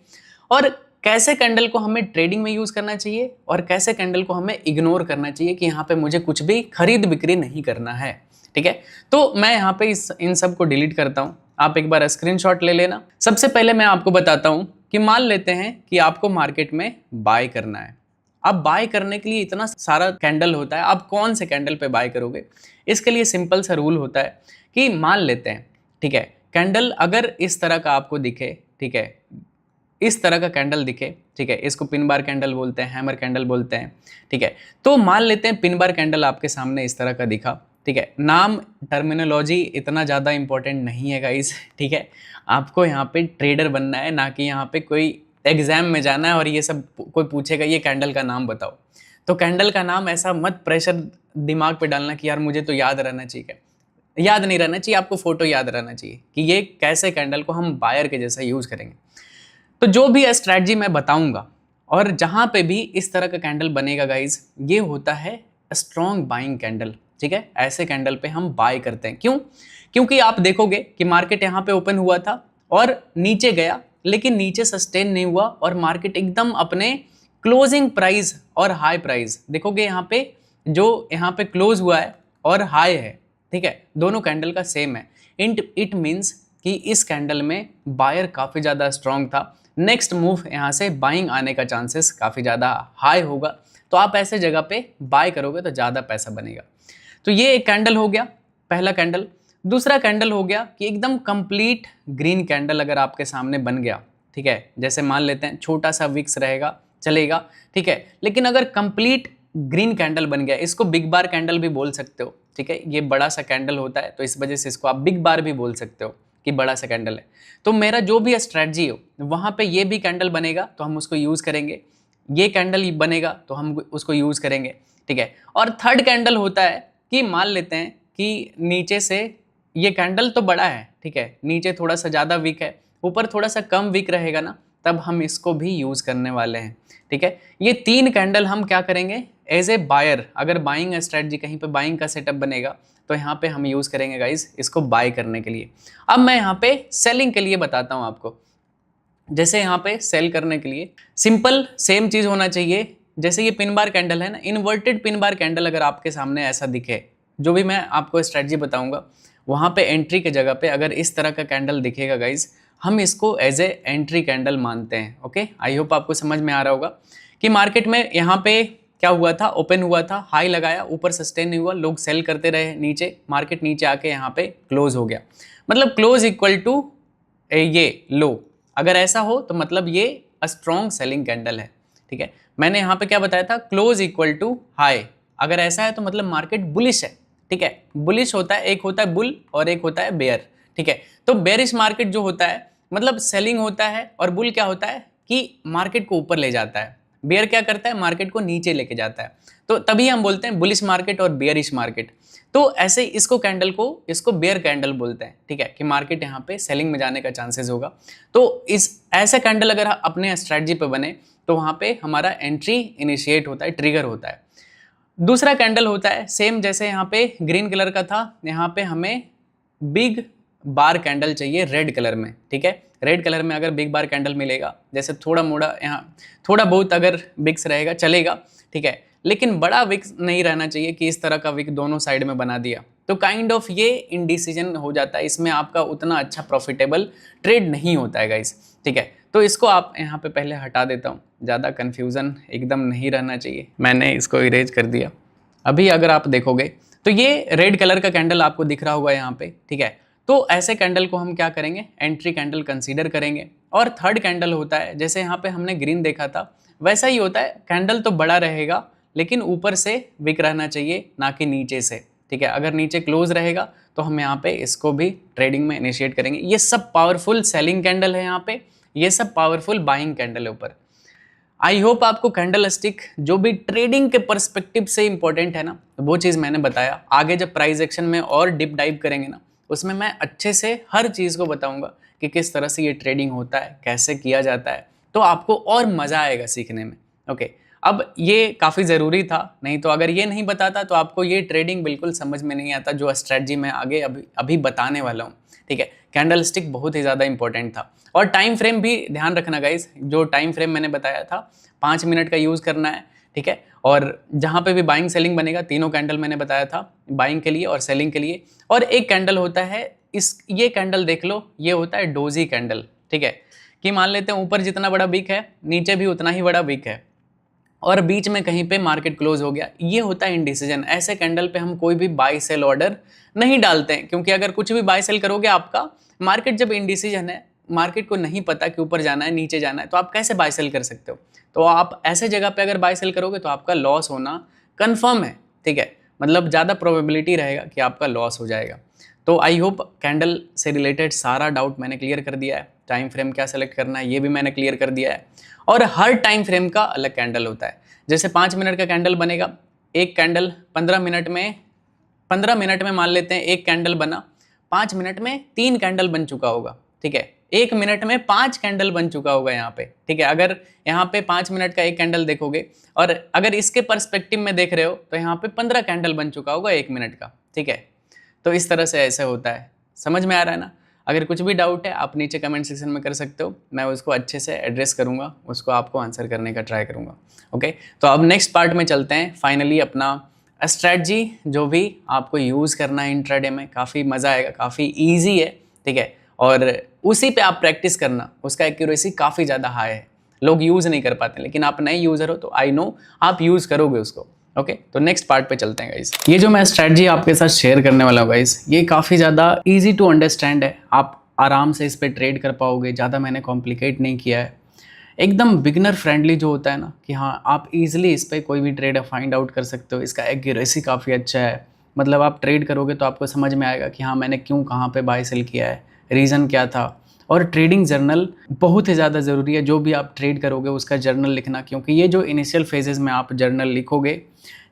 A: और कैसे कैंडल को हमें ट्रेडिंग में यूज़ करना चाहिए और कैसे कैंडल को हमें इग्नोर करना चाहिए कि यहाँ पे मुझे कुछ भी खरीद बिक्री नहीं करना है, ठीक है। तो मैं यहाँ पे इन सब को डिलीट करता हूँ, आप एक बार स्क्रीनशॉट ले लेना। सबसे पहले मैं आपको बताता हूँ कि मान लेते हैं कि आपको मार्केट में बाय करना है। अब बाय करने के लिए इतना सारा कैंडल होता है, आप कौन से कैंडल पे बाय करोगे? इसके लिए सिंपल सा रूल होता है कि मान लेते हैं, ठीक है, कैंडल अगर इस तरह का आपको दिखे, ठीक है, इस तरह का कैंडल दिखे, ठीक है, इसको पिन बार कैंडल बोलते हैं, हैमर कैंडल बोलते हैं, ठीक है। तो मान लेते हैं पिन बार कैंडल आपके सामने इस तरह का दिखा, ठीक है। नाम टर्मिनोलॉजी इतना ज़्यादा इंपॉर्टेंट नहीं है गाइस, ठीक है। आपको यहाँ पे ट्रेडर बनना है, ना कि यहाँ पे कोई एग्जाम में जाना है और ये सब कोई पूछेगा ये कैंडल का नाम बताओ, तो कैंडल का नाम ऐसा मत प्रेशर दिमाग पे डालना कि यार मुझे तो याद रहना चाहिए। याद नहीं रहना चाहिए, आपको फोटो याद रहना चाहिए कि ये कैसे कैंडल को हम बायर के जैसा यूज करेंगे। तो जो भी स्ट्रैटेजी मैं बताऊंगा और जहां पे भी इस तरह का कैंडल बनेगा गाइज, ये होता है स्ट्रॉन्ग बाइंग कैंडल, ठीक है। ऐसे कैंडल पे हम बाय करते हैं। क्यों? क्योंकि आप देखोगे कि मार्केट यहाँ पे ओपन हुआ था और नीचे गया, लेकिन नीचे सस्टेन नहीं हुआ और मार्केट एकदम अपने क्लोजिंग प्राइस और हाई प्राइस, देखोगे यहाँ पे जो यहाँ पे क्लोज हुआ है और हाई है, ठीक है, दोनों कैंडल का सेम है। इट मीन्स कि इस कैंडल में बायर काफ़ी ज़्यादा स्ट्रॉन्ग था, नेक्स्ट मूव यहाँ से बाइंग आने का चांसेस काफ़ी ज़्यादा हाई होगा, तो आप ऐसे जगह पे बाय करोगे तो ज़्यादा पैसा बनेगा। तो ये एक कैंडल हो गया, पहला कैंडल। दूसरा कैंडल हो गया कि एकदम कंप्लीट ग्रीन कैंडल अगर आपके सामने बन गया, ठीक है, जैसे मान लेते हैं छोटा सा विक्स रहेगा, चलेगा, ठीक है, लेकिन अगर कंप्लीट ग्रीन कैंडल बन गया, इसको बिग बार कैंडल भी बोल सकते हो, ठीक है, ये बड़ा सा कैंडल होता है तो इस वजह से इसको आप बिग बार भी बोल सकते हो कि बड़ा सा कैंडल है। तो मेरा जो भी स्ट्रैटेजी हो वहाँ पे ये भी कैंडल बनेगा तो हम उसको यूज़ करेंगे, ये कैंडल बनेगा तो हम उसको यूज़ करेंगे, ठीक है। और थर्ड कैंडल होता है कि मान लेते हैं कि नीचे से ये कैंडल तो बड़ा है, ठीक है, नीचे थोड़ा सा ज़्यादा वीक है, ऊपर थोड़ा सा कम वीक रहेगा ना, तब हम इसको भी यूज़ करने वाले हैं, ठीक है। ये तीन कैंडल हम क्या करेंगे एज ए बायर, अगर बाइंग स्ट्रैटेजी कहीं पे बाइंग का सेटअप बनेगा तो यहाँ पे हम यूज़ करेंगे गाइस इसको बाय करने के लिए। अब मैं यहाँ पे सेलिंग के लिए बताता हूँ आपको। जैसे यहाँ पे सेल करने के लिए सिंपल सेम चीज़ होना चाहिए, जैसे ये पिन बार कैंडल है ना, इन्वर्टेड पिन बार कैंडल अगर आपके सामने ऐसा दिखे, जो भी मैं आपको स्ट्रैटेजी बताऊंगा वहाँ पे एंट्री के जगह पे अगर इस तरह का कैंडल दिखेगा गाइज, हम इसको एज ए एंट्री कैंडल मानते हैं। ओके, आई होप आपको समझ में आ रहा होगा कि मार्केट में यहाँ पे क्या हुआ था, ओपन हुआ था, हाई लगाया, ऊपर सस्टेन नहीं हुआ, लोग सेल करते रहे, नीचे मार्केट नीचे आके यहाँ पे क्लोज हो गया, मतलब क्लोज इक्वल टू ये लो। अगर ऐसा हो तो मतलब ये स्ट्रॉन्ग सेलिंग कैंडल है, ठीक है। मैंने यहाँ पे क्या बताया था, क्लोज इक्वल टू हाई, अगर ऐसा है तो मतलब मार्केट बुलिश है, ठीक है। बुलिश होता है, एक होता है बुल और एक होता है बेयर, ठीक है। तो बेरिश मार्केट जो होता है मतलब सेलिंग होता है, और बुल क्या होता है कि मार्केट को ऊपर ले जाता है, बेयर क्या करता है मार्केट को नीचे लेके जाता है। तो तभी हम बोलते हैं बुलिश मार्केट और बेयरिश मार्केट। तो ऐसे इसको कैंडल को इसको बेयर कैंडल बोलते हैं, ठीक है, कि मार्केट यहाँ पे सेलिंग में जाने का चांसेस होगा। तो इस ऐसे कैंडल अगर अपने स्ट्रैटेजी पे बने तो वहाँ पे हमारा एंट्री इनिशिएट होता है, ट्रिगर होता है। दूसरा कैंडल होता है सेम, जैसे यहाँ पे ग्रीन कलर का था, यहाँ पे हमें बिग बार कैंडल चाहिए रेड कलर में, ठीक है। रेड कलर में अगर बिग बार कैंडल मिलेगा, जैसे थोड़ा मोड़ा यहाँ थोड़ा बहुत अगर विक्स रहेगा चलेगा, ठीक है, लेकिन बड़ा विक्स नहीं रहना चाहिए कि इस तरह का विक दोनों साइड में बना दिया, तो काइंड ऑफ ये इनडिसीजन हो जाता है, इसमें आपका उतना अच्छा प्रॉफिटेबल ट्रेड नहीं होता है गाइस, ठीक है। तो इसको आप यहाँ पे पहले हटा देता हूँ, ज़्यादा कन्फ्यूज़न एकदम नहीं रहना चाहिए, मैंने इसको इरेज कर दिया। अभी अगर आप देखोगे तो ये रेड कलर का कैंडल आपको दिख रहा होगा यहाँ पे, ठीक है। तो ऐसे कैंडल को हम क्या करेंगे, एंट्री कैंडल कंसीडर करेंगे। और थर्ड कैंडल होता है, जैसे यहाँ पे हमने ग्रीन देखा था वैसा ही होता है, कैंडल तो बड़ा रहेगा लेकिन ऊपर से विक रहना चाहिए, ना कि नीचे से, ठीक है। अगर नीचे क्लोज रहेगा तो हम यहाँ पे इसको भी ट्रेडिंग में इनिशिएट करेंगे। ये सब पावरफुल सेलिंग कैंडल है यहाँ पे, ये सब पावरफुल बाइंग कैंडल है ऊपर। आई होप आपको कैंडल स्टिक जो भी ट्रेडिंग के पर्सपेक्टिव से इंपॉर्टेंट है ना, वो चीज़ मैंने बताया। आगे जब प्राइस एक्शन में और डिप डाइव करेंगे ना, उसमें मैं अच्छे से हर चीज़ को बताऊंगा कि किस तरह से ये ट्रेडिंग होता है, कैसे किया जाता है, तो आपको और मज़ा आएगा सीखने में। ओके, अब ये काफ़ी ज़रूरी था, नहीं तो अगर ये नहीं बताता तो आपको ये ट्रेडिंग बिल्कुल समझ में नहीं आता जो स्ट्रेटजी मैं आगे अभी बताने वाला हूँ। ठीक है, कैंडल स्टिक बहुत ही ज़्यादा इंपॉर्टेंट था। और टाइम फ्रेम भी ध्यान रखना गाइस, जो टाइम फ्रेम मैंने बताया था 5 मिनट का यूज़ करना है। ठीक है, और जहाँ पे भी बाइंग सेलिंग बनेगा, तीनों कैंडल मैंने बताया था बाइंग के लिए और सेलिंग के लिए। और एक कैंडल होता है ये कैंडल देख लो, ये होता है डोजी कैंडल। ठीक है, कि मान लेते हैं ऊपर जितना बड़ा विक है, नीचे भी उतना ही बड़ा विक है, और बीच में कहीं पे मार्केट क्लोज हो गया, ये होता है इंडिसीजन। ऐसे कैंडल पे हम कोई भी बाय सेल ऑर्डर नहीं डालते हैं, क्योंकि अगर कुछ भी बाय सेल करोगे, आपका मार्केट जब इंडिसीजन है, मार्केट को नहीं पता कि ऊपर जाना है नीचे जाना है, तो आप कैसे बाय सेल कर सकते हो। तो आप ऐसे जगह पे अगर बाय सेल करोगे तो आपका लॉस होना कन्फर्म है। ठीक है, मतलब ज़्यादा प्रोबेबिलिटी रहेगा कि आपका लॉस हो जाएगा। तो आई होप कैंडल से रिलेटेड सारा डाउट मैंने क्लियर कर दिया है। टाइम फ्रेम क्या सेलेक्ट करना है ये भी मैंने क्लियर कर दिया है। और हर टाइम फ्रेम का अलग कैंडल होता है। जैसे 5 मिनट का कैंडल बनेगा, एक कैंडल 15 मिनट में मान लेते हैं एक कैंडल बना, 5 मिनट में 3 कैंडल बन चुका होगा। ठीक है, 1 मिनट में 5 कैंडल बन चुका होगा यहाँ पे। ठीक है, अगर यहाँ पे 5 मिनट का एक कैंडल देखोगे और अगर इसके पर्सपेक्टिव में देख रहे हो तो यहाँ पे 15 कैंडल बन चुका होगा 1 मिनट का। ठीक है, तो इस तरह से ऐसे होता है। समझ में आ रहा है ना। अगर कुछ भी डाउट है आप नीचे कमेंट सेक्शन में कर सकते हो, मैं उसको अच्छे से एड्रेस करूँगा, उसको आपको आंसर करने का ट्राई करूँगा। ओके, तो अब नेक्स्ट पार्ट में चलते हैं। फाइनली अपना स्ट्रैटेजी जो भी आपको यूज़ करना है इंट्राडे में, काफ़ी मज़ा आएगा, काफ़ी ईजी है। ठीक है, और उसी पे आप प्रैक्टिस करना, उसका एक्यूरेसी काफ़ी ज़्यादा हाई है, लोग यूज़ नहीं कर पाते, लेकिन आप नए यूज़र हो तो आई नो आप यूज़ करोगे उसको। ओके, तो नेक्स्ट पार्ट पे चलते हैं गाइस। ये जो मैं स्ट्रैटेजी आपके साथ शेयर करने वाला हूँ गाइस, ये काफ़ी ज़्यादा इजी टू अंडरस्टैंड है, आप आराम से इस पे ट्रेड कर पाओगे। ज़्यादा मैंने कॉम्प्लिकेट नहीं किया है, एकदम बिगनर फ्रेंडली जो होता है ना, कि हाँ आप इजीली इस पे कोई भी ट्रेड फाइंड आउट कर सकते हो। इसका एक्यूरेसी काफ़ी अच्छा है, मतलब आप ट्रेड करोगे तो आपको समझ में आएगा कि हाँ मैंने क्यों कहाँ पे बाय सेल किया है, रीज़न क्या था। और ट्रेडिंग जर्नल बहुत ही ज़्यादा ज़रूरी है, जो भी आप ट्रेड करोगे उसका जर्नल लिखना, क्योंकि ये जो इनिशियल फेजेज़ में आप जर्नल लिखोगे,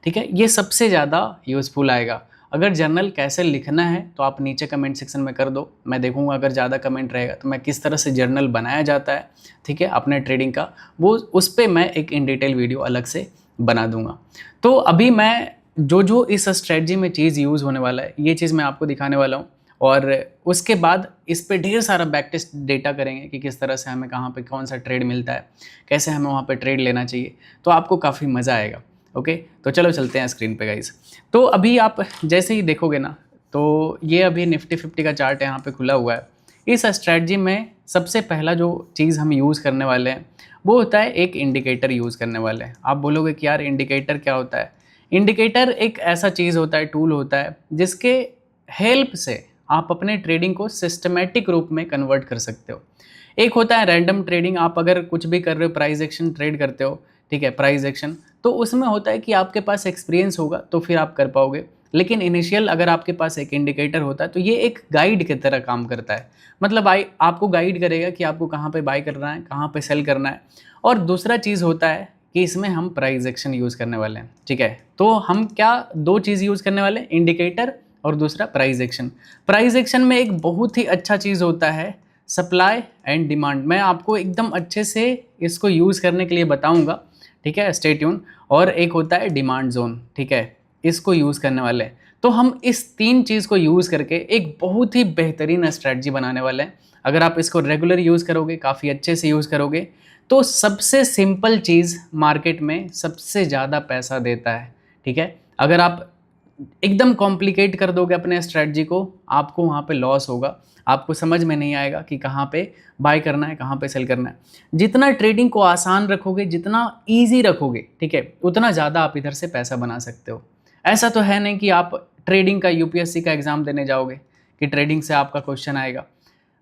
A: ठीक है, ये सबसे ज़्यादा यूज़फुल आएगा। अगर जर्नल कैसे लिखना है तो आप नीचे कमेंट सेक्शन में कर दो, मैं देखूंगा अगर ज़्यादा कमेंट रहेगा तो मैं किस तरह से जर्नल बनाया जाता है, ठीक है, अपने ट्रेडिंग का, वो उस पर मैं एक इन डिटेल वीडियो अलग से बना दूंगा। तो अभी मैं जो इस स्ट्रेटजी में चीज़ यूज़ होने वाला है, ये चीज़ मैं आपको दिखाने वाला हूँ, और उसके बाद इस पे ढेर सारा बैक टेस्ट डेटा करेंगे कि किस तरह से हमें कहाँ पे कौन सा ट्रेड मिलता है, कैसे हमें वहाँ पे ट्रेड लेना चाहिए, तो आपको काफ़ी मज़ा आएगा। ओके, तो चलो चलते हैं स्क्रीन पे गाइस। तो अभी आप जैसे ही देखोगे ना, तो ये अभी निफ्टी 50 का चार्ट यहाँ पे खुला हुआ है। इस स्ट्रैटेजी में सबसे पहला जो चीज़ हम यूज़ करने वाले हैं वो होता है एक इंडिकेटर यूज़ करने वाले हैं। आप बोलोगे कि यार इंडिकेटर क्या होता है। इंडिकेटर एक ऐसा चीज़ होता है, टूल होता है, जिसके हेल्प से आप अपने ट्रेडिंग को सिस्टमेटिक रूप में कन्वर्ट कर सकते हो। एक होता है रैंडम ट्रेडिंग, आप अगर कुछ भी कर रहे हो, प्राइस एक्शन ट्रेड करते हो, ठीक है, प्राइस एक्शन, तो उसमें होता है कि आपके पास एक्सपीरियंस होगा तो फिर आप कर पाओगे। लेकिन इनिशियल अगर आपके पास एक इंडिकेटर होता है तो ये एक गाइड की तरह काम करता है, मतलब आपको गाइड करेगा कि आपको कहाँ पे बाय करना है, कहाँ पे सेल करना है। और दूसरा चीज़ होता है कि इसमें हम प्राइस एक्शन यूज़ करने वाले हैं, ठीक है। तो हम क्या दो चीज़ यूज़ करने वाले हैं, इंडिकेटर और दूसरा प्राइस एक्शन। प्राइस एक्शन में एक बहुत ही अच्छा चीज़ होता है सप्लाई एंड डिमांड। मैं आपको एकदम अच्छे से इसको यूज़ करने के लिए बताऊंगा, ठीक है, स्टे ट्यून। और एक होता है डिमांड जोन, ठीक है, इसको यूज़ करने वाले हैं। तो हम इस तीन चीज़ को यूज़ करके एक बहुत ही बेहतरीन स्ट्रैटेजी बनाने वाले हैं। अगर आप इसको रेगुलर यूज़ करोगे, काफ़ी अच्छे से यूज़ करोगे, तो सबसे सिंपल चीज़ मार्केट में सबसे ज़्यादा पैसा देता है, ठीक है। अगर आप एकदम कॉम्प्लिकेट कर दोगे अपने स्ट्रैटेजी को, आपको वहाँ पे लॉस होगा, आपको समझ में नहीं आएगा कि कहाँ पे बाय करना है, कहाँ पे सेल करना है। जितना ट्रेडिंग को आसान रखोगे, जितना इजी रखोगे, ठीक है, उतना ज़्यादा आप इधर से पैसा बना सकते हो। ऐसा तो है नहीं कि आप ट्रेडिंग का यूपीएससी का एग्ज़ाम देने जाओगे कि ट्रेडिंग से आपका क्वेश्चन आएगा,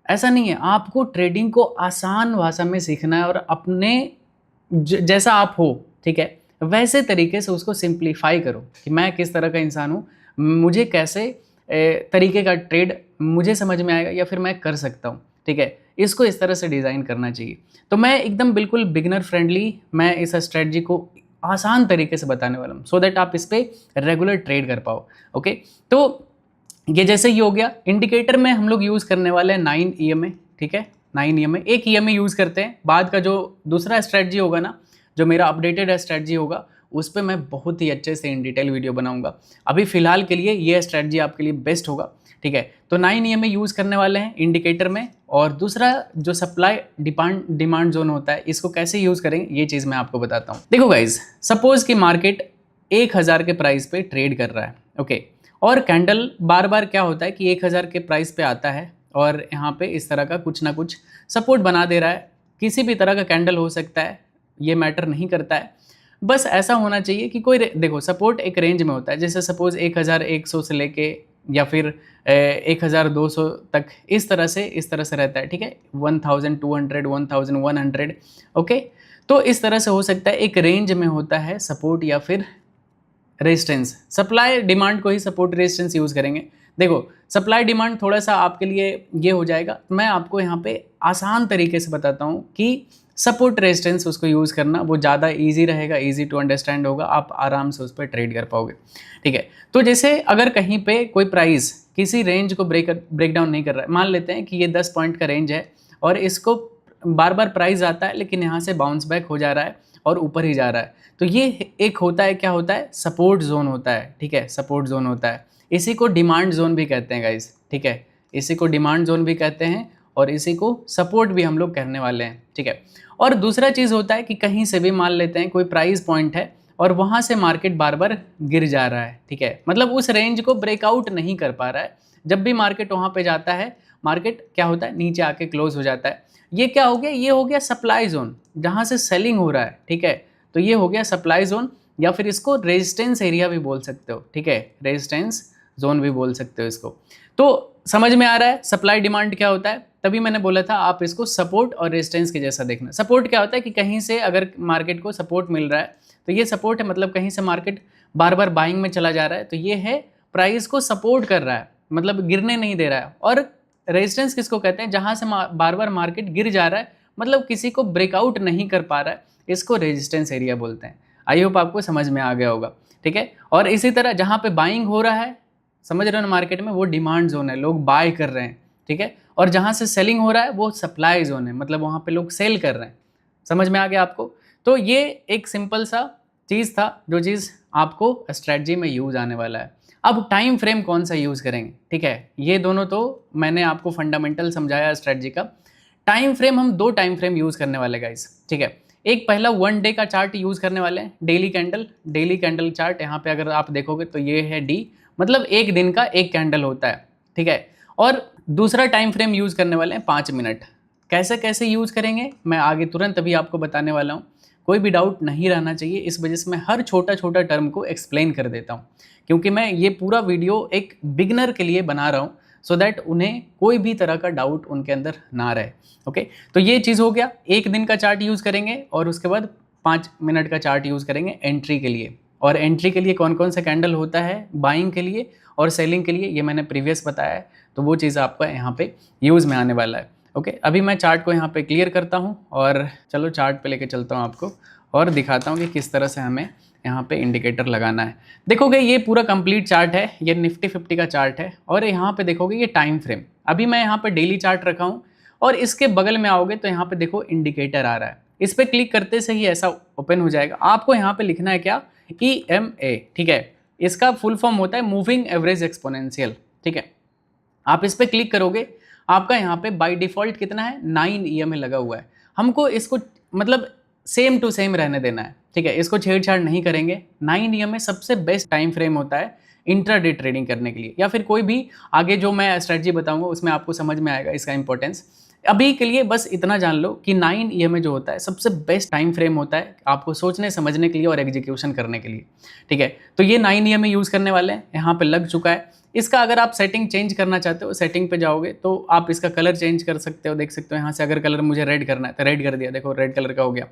A: ऐसा नहीं है। आपको ट्रेडिंग को आसान भाषा में सीखना है और अपने जैसा आप हो, ठीक है, वैसे तरीके से उसको सिंप्लीफाई करो कि मैं किस तरह का इंसान हूँ, मुझे कैसे तरीके का ट्रेड मुझे समझ में आएगा या फिर मैं कर सकता हूँ। ठीक है, इसको इस तरह से डिज़ाइन करना चाहिए। तो मैं एकदम बिल्कुल बिगिनर फ्रेंडली मैं इस स्ट्रेटजी को आसान तरीके से बताने वाला हूँ, सो दैट आप इस पे रेगुलर ट्रेड कर पाओ। ओके, तो ये जैसे ही हो गया, इंडिकेटर में हम लोग यूज़ करने वाले हैं 9 EMA, ठीक है, 9 EMA, एक EMA यूज़ करते हैं। बाद का जो दूसरा स्ट्रेटजी होगा ना, जो मेरा अपडेटेड स्ट्रेटजी होगा, उस पे मैं बहुत ही अच्छे से इन डिटेल वीडियो बनाऊंगा। अभी फिलहाल के लिए ये स्ट्रेटजी आपके लिए बेस्ट होगा, ठीक है। तो 9 EMA यूज़ करने वाले हैं इंडिकेटर में, और दूसरा जो सप्लाई डिमांड जोन होता है, इसको कैसे यूज़ करेंगे ये चीज़ मैं आपको बताता हूँ। देखो गाइज, सपोज कि मार्केट 1000 के प्राइस पे ट्रेड कर रहा है, ओके, और कैंडल बार बार क्या होता है कि 1000 के प्राइस पे आता है और यहाँ पे इस तरह का कुछ ना कुछ सपोर्ट बना दे रहा है। किसी भी तरह का कैंडल हो सकता है, ये मैटर नहीं करता है, बस ऐसा होना चाहिए कि कोई देखो सपोर्ट एक रेंज में होता है, जैसे सपोज 1100 से लेके या फिर 1200 तक, इस तरह से रहता है, ठीक है, 1200 1100, ओके। तो इस तरह से हो सकता है, एक रेंज में होता है सपोर्ट या फिर रेजिस्टेंस। सप्लाई डिमांड को ही सपोर्ट रेजिस्टेंस यूज़ करेंगे। देखो सप्लाई डिमांड थोड़ा सा आपके लिए ये हो जाएगा, मैं आपको यहाँ पे आसान तरीके से बताता हूँ कि सपोर्ट रेजिस्टेंस उसको यूज़ करना वो ज़्यादा इजी रहेगा, इजी टू अंडरस्टैंड होगा, आप आराम से उस पर ट्रेड कर पाओगे, ठीक है। तो जैसे अगर कहीं पे कोई प्राइस किसी रेंज को ब्रेक डाउन नहीं कर रहा है, मान लेते हैं कि ये 10 पॉइंट का रेंज है और इसको बार बार प्राइस आता है लेकिन यहाँ से बाउंस बैक हो जा रहा है और ऊपर ही जा रहा है, तो ये एक होता है, क्या होता है, सपोर्ट जोन होता है, ठीक है, सपोर्ट जोन होता है। इसी को डिमांड जोन भी कहते हैं गाइस, ठीक है, इसी को डिमांड जोन भी कहते हैं और इसी को सपोर्ट भी हम लोग कहने वाले हैं, ठीक है। और दूसरा चीज़ होता है कि कहीं से भी मान लेते हैं कोई प्राइस पॉइंट है और वहाँ से मार्केट बार बार गिर जा रहा है, ठीक है, मतलब उस रेंज को ब्रेकआउट नहीं कर पा रहा है। जब भी मार्केट वहाँ पे जाता है, मार्केट क्या होता है, नीचे आके क्लोज हो जाता है। ये क्या हो गया, ये हो गया सप्लाई जोन, जहाँ से सेलिंग हो रहा है, ठीक है। तो ये हो गया सप्लाई जोन, या फिर इसको रेजिस्टेंस एरिया भी बोल सकते हो, ठीक है, रेजिस्टेंस जोन भी बोल सकते हो इसको। तो समझ में आ रहा है सप्लाई डिमांड क्या होता है। तभी मैंने बोला था आप इसको सपोर्ट और रेजिस्टेंस के जैसा देखना। सपोर्ट क्या होता है कि कहीं से अगर मार्केट को सपोर्ट मिल रहा है तो ये सपोर्ट है, मतलब कहीं से मार्केट बार बार बाइंग में चला जा रहा है, तो ये है प्राइस को सपोर्ट कर रहा है, मतलब गिरने नहीं दे रहा है। और रेजिस्टेंस किसको कहते हैं, जहाँ से बार बार मार्केट गिर जा रहा है, मतलब किसी को ब्रेकआउट नहीं कर पा रहा है, इसको रेजिस्टेंस एरिया बोलते हैं। आई होप आपको समझ में आ गया होगा, ठीक है। और इसी तरह जहाँ पे बाइंग हो रहा है, समझ रहे हो ना, मार्केट में, वो डिमांड जोन है, लोग बाय कर रहे हैं, ठीक है। और जहाँ से सेलिंग हो रहा है वो सप्लाई जोन है, मतलब वहाँ पे लोग सेल कर रहे हैं। समझ में आ गया आपको। तो ये एक सिंपल सा चीज़ था, जो चीज़ आपको स्ट्रेटजी में यूज आने वाला है। अब टाइम फ्रेम कौन सा यूज़ करेंगे, ठीक है, ये दोनों तो मैंने आपको फंडामेंटल समझाया स्ट्रेटजी का। टाइम फ्रेम हम 2 टाइम फ्रेम यूज़ करने वाले गाइस, ठीक है। एक पहला 1 डे का चार्ट यूज़ करने वाले हैं, डेली कैंडल चार्ट। यहाँ पे अगर आप देखोगे तो ये है डी, मतलब एक दिन का एक कैंडल होता है, ठीक है। और दूसरा टाइम फ्रेम यूज़ करने वाले हैं 5 मिनट। कैसे कैसे यूज़ करेंगे मैं आगे तुरंत अभी आपको बताने वाला हूँ। कोई भी डाउट नहीं रहना चाहिए, इस वजह से मैं हर छोटा छोटा टर्म को एक्सप्लेन कर देता हूँ, क्योंकि मैं ये पूरा वीडियो एक बिगनर के लिए बना रहा हूँ, सो दैट उन्हें कोई भी तरह का डाउट उनके अंदर ना रहे। ओके, तो ये चीज़ हो गया, एक दिन का चार्ट यूज़ करेंगे और उसके बाद 5 मिनट का चार्ट यूज़ करेंगे एंट्री के लिए। और एंट्री के लिए कौन कौन सा कैंडल होता है, बाइंग के लिए और सेलिंग के लिए, ये मैंने प्रीवियस बताया है, तो वो चीज़ आपका यहाँ पे यूज़ में आने वाला है। ओके, अभी मैं चार्ट को यहाँ पे क्लियर करता हूँ और चलो चार्ट पे लेके चलता हूँ आपको और दिखाता हूँ कि किस तरह से हमें यहाँ पे इंडिकेटर लगाना है। देखोगे ये पूरा कंप्लीट चार्ट है, ये निफ्टी 50 का चार्ट है और यहाँ पे देखोगे ये टाइम फ्रेम। अभी मैं यहाँ पे डेली चार्ट रखा हूँ और इसके बगल में आओगे तो यहाँ पे देखो इंडिकेटर आ रहा है, इस पर क्लिक करते से ही ऐसा ओपन हो जाएगा। आपको यहाँ पे लिखना है क्या, EMA, ठीक है, इसका फुल फॉर्म होता है मूविंग एवरेज एक्सपोनेंशियल, ठीक है। आप इस पर क्लिक करोगे, आपका यहाँ पे बाय डिफॉल्ट कितना है, 9 EMA लगा हुआ है। हमको इसको मतलब सेम टू सेम रहने देना है, ठीक है, इसको छेड़छाड़ नहीं करेंगे। 9 EMA सबसे बेस्ट टाइम फ्रेम होता है इंट्राडे ट्रेडिंग करने के लिए, या फिर कोई भी आगे जो मैं स्ट्रेटजी बताऊंगा उसमें आपको समझ में आएगा इसका इंपॉर्टेंस। अभी के लिए बस इतना जान लो कि 9 EMA जो होता है सबसे बेस्ट टाइम फ्रेम होता है आपको सोचने समझने के लिए और एग्जीक्यूशन करने के लिए, ठीक है। तो ये 9 EMA यूज़ करने वाले हैं, यहाँ पे लग चुका है। इसका अगर आप सेटिंग चेंज करना चाहते हो, सेटिंग पे जाओगे तो आप इसका कलर चेंज कर सकते हो, देख सकते हो यहाँ से। अगर कलर मुझे रेड करना है तो रेड कर दिया, देखो रेड कलर का हो गया।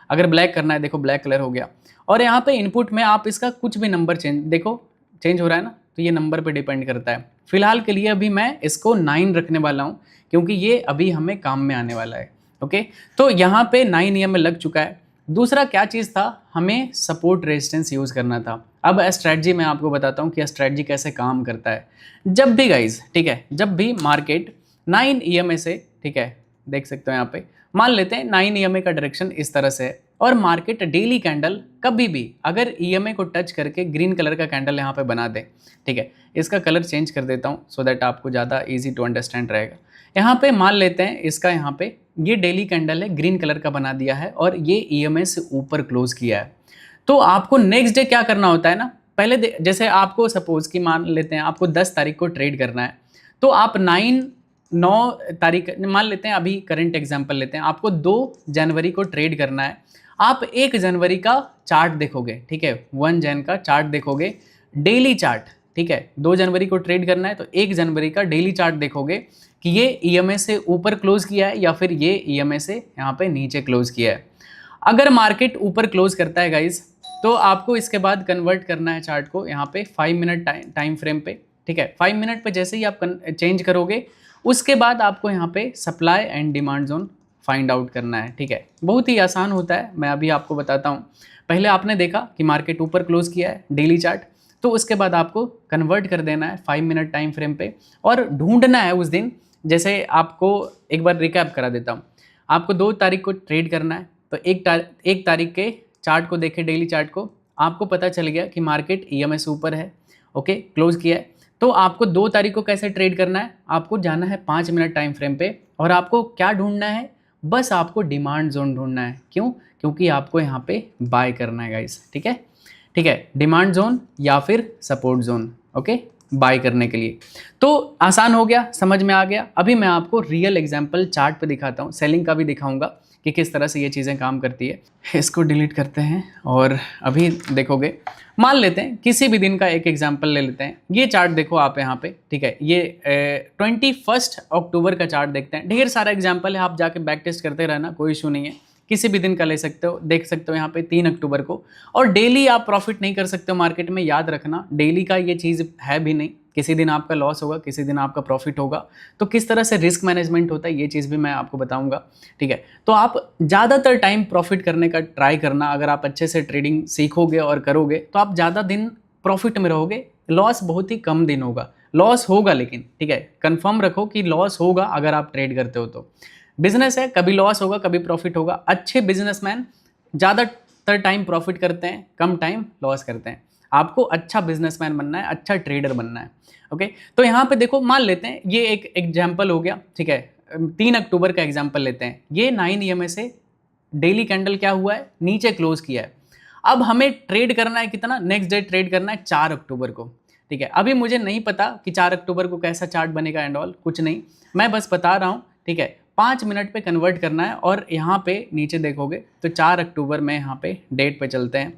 A: अगर ब्लैक करना है देखो ब्लैक कलर हो गया। और यहाँ पे इनपुट में आप इसका कुछ भी नंबर चेंज, देखो चेंज हो रहा है ना, तो ये नंबर पे डिपेंड करता है। फिलहाल के लिए अभी मैं इसको 9 रखने वाला हूँ क्योंकि ये अभी हमें काम में आने वाला है। ओके, तो यहाँ पे 9 EMA लग चुका है। दूसरा क्या चीज़ था, हमें सपोर्ट रेजिस्टेंस यूज़ करना था। अब स्ट्रैटेजी मैं आपको बताता हूँ कि स्ट्रैटेजी कैसे काम करता है। जब भी गाइज, ठीक है, जब भी मार्केट 9 EMA से, ठीक है, देख सकते हो यहाँ पे, मान लेते हैं 9 EMA का डायरेक्शन इस तरह से है और मार्केट डेली कैंडल कभी भी अगर EMA को टच करके ग्रीन कलर का कैंडल यहाँ पे बना दे, ठीक है, इसका कलर चेंज कर देता हूँ सो दैट आपको ज़्यादा इजी टू अंडरस्टैंड रहेगा। यहाँ पे मान लेते हैं इसका यहाँ पे ये डेली कैंडल है, ग्रीन कलर का बना दिया है और ये EMA से ऊपर क्लोज किया है। तो आपको नेक्स्ट डे क्या करना होता है ना, पहले जैसे आपको सपोज कि मान लेते हैं आपको 10 तारीख को ट्रेड करना है, तो आप 9 तारीख मान लेते हैं, अभी करंट एग्जांपल लेते हैं, आपको 2 जनवरी को ट्रेड करना है। आप 1 जनवरी का चार्ट देखोगे, ठीक है, 1 जन का चार्ट देखोगे, डेली चार्ट, ठीक है, 2 जनवरी को ट्रेड करना है तो 1 जनवरी का डेली चार्ट देखोगे कि ये EMA से ऊपर क्लोज किया है या फिर ये EMA से यहाँ पे नीचे क्लोज किया है। अगर मार्केट ऊपर क्लोज करता है गाइज, तो आपको इसके बाद कन्वर्ट करना है चार्ट को यहाँ पे 5 मिनट टाइम फ्रेम पे, ठीक है। 5 मिनट पे जैसे ही आप चेंज करोगे उसके बाद आपको यहाँ पे supply and demand zone find out करना है, ठीक है। बहुत ही आसान होता है, मैं अभी आपको बताता हूँ। पहले आपने देखा कि मार्केट ऊपर क्लोज किया है डेली चार्ट, तो उसके बाद आपको कन्वर्ट कर देना है 5 मिनट टाइम फ्रेम पे और ढूंढना है उस दिन, जैसे आपको एक बार रिकैप करा देता हूँ। आपको 2 तारीख को ट्रेड करना है तो 1 तारीख के चार्ट को देखें, डेली चार्ट को, आपको पता चल गया कि मार्केट EMA से ऊपर है, ओके, क्लोज किया है। तो आपको 2 तारीख को कैसे ट्रेड करना है, आपको जाना है 5 मिनट टाइम फ्रेम पे और आपको क्या ढूंढना है, बस आपको डिमांड जोन ढूंढना है। क्यों? क्योंकि आपको यहाँ पे बाय करना है गाइस, ठीक है, ठीक है, डिमांड जोन या फिर सपोर्ट जोन, ओके, बाय करने के लिए। तो आसान हो गया, समझ में आ गया। अभी मैं आपको रियल एग्जांपल चार्ट पे दिखाता हूँ, सेलिंग का भी दिखाऊंगा कि किस तरह से ये चीज़ें काम करती है। इसको डिलीट करते हैं और अभी देखोगे, मान लेते हैं किसी भी दिन का एक एग्जांपल ले लेते हैं। ये चार्ट देखो आप यहाँ पे, ठीक है, ये 21 अक्टूबर का चार्ट देखते हैं। ढेर सारा एग्जांपल है, आप जाके बैक टेस्ट करते रहना, कोई इशू नहीं है। किसी भी दिन का ले सकते हो, देख सकते हो यहाँ पे 3 अक्टूबर को। और डेली आप प्रॉफिट नहीं कर सकते हो मार्केट में, याद रखना, डेली का ये चीज़ है भी नहीं। किसी दिन आपका लॉस होगा, किसी दिन आपका प्रॉफिट होगा। तो किस तरह से रिस्क मैनेजमेंट होता है ये चीज़ भी मैं आपको बताऊंगा, ठीक है। तो आप ज़्यादातर टाइम प्रॉफिट करने का ट्राई करना। अगर आप अच्छे से ट्रेडिंग सीखोगे और करोगे तो आप ज़्यादा दिन प्रॉफिट में रहोगे, लॉस बहुत ही कम दिन होगा। लॉस होगा लेकिन, ठीक है, कंफर्म रखो कि लॉस होगा अगर आप ट्रेड करते हो तो। बिजनेस है, कभी लॉस होगा कभी प्रॉफिट होगा। अच्छे बिजनेसमैन ज़्यादातर टाइम प्रॉफिट करते हैं, कम टाइम लॉस करते हैं। आपको अच्छा बिजनेसमैन बनना है, अच्छा ट्रेडर बनना है, ओके। तो यहाँ पे देखो, मान लेते हैं ये एक एग्जाम्पल हो गया, ठीक है, 3 अक्टूबर का एग्जाम्पल लेते हैं। ये 9 EMA से डेली कैंडल क्या हुआ है, नीचे क्लोज किया है। अब हमें ट्रेड करना है कितना, नेक्स्ट डे ट्रेड करना है 4 अक्टूबर को, ठीक है। अभी मुझे नहीं पता कि 4 अक्टूबर को कैसा चार्ट बनेगा एंड ऑल, कुछ नहीं, मैं बस बता रहा हूँ, ठीक है। 5 मिनट पे कन्वर्ट करना है और यहाँ पे नीचे देखोगे तो 4 अक्टूबर में यहाँ पे डेट पे चलते हैं,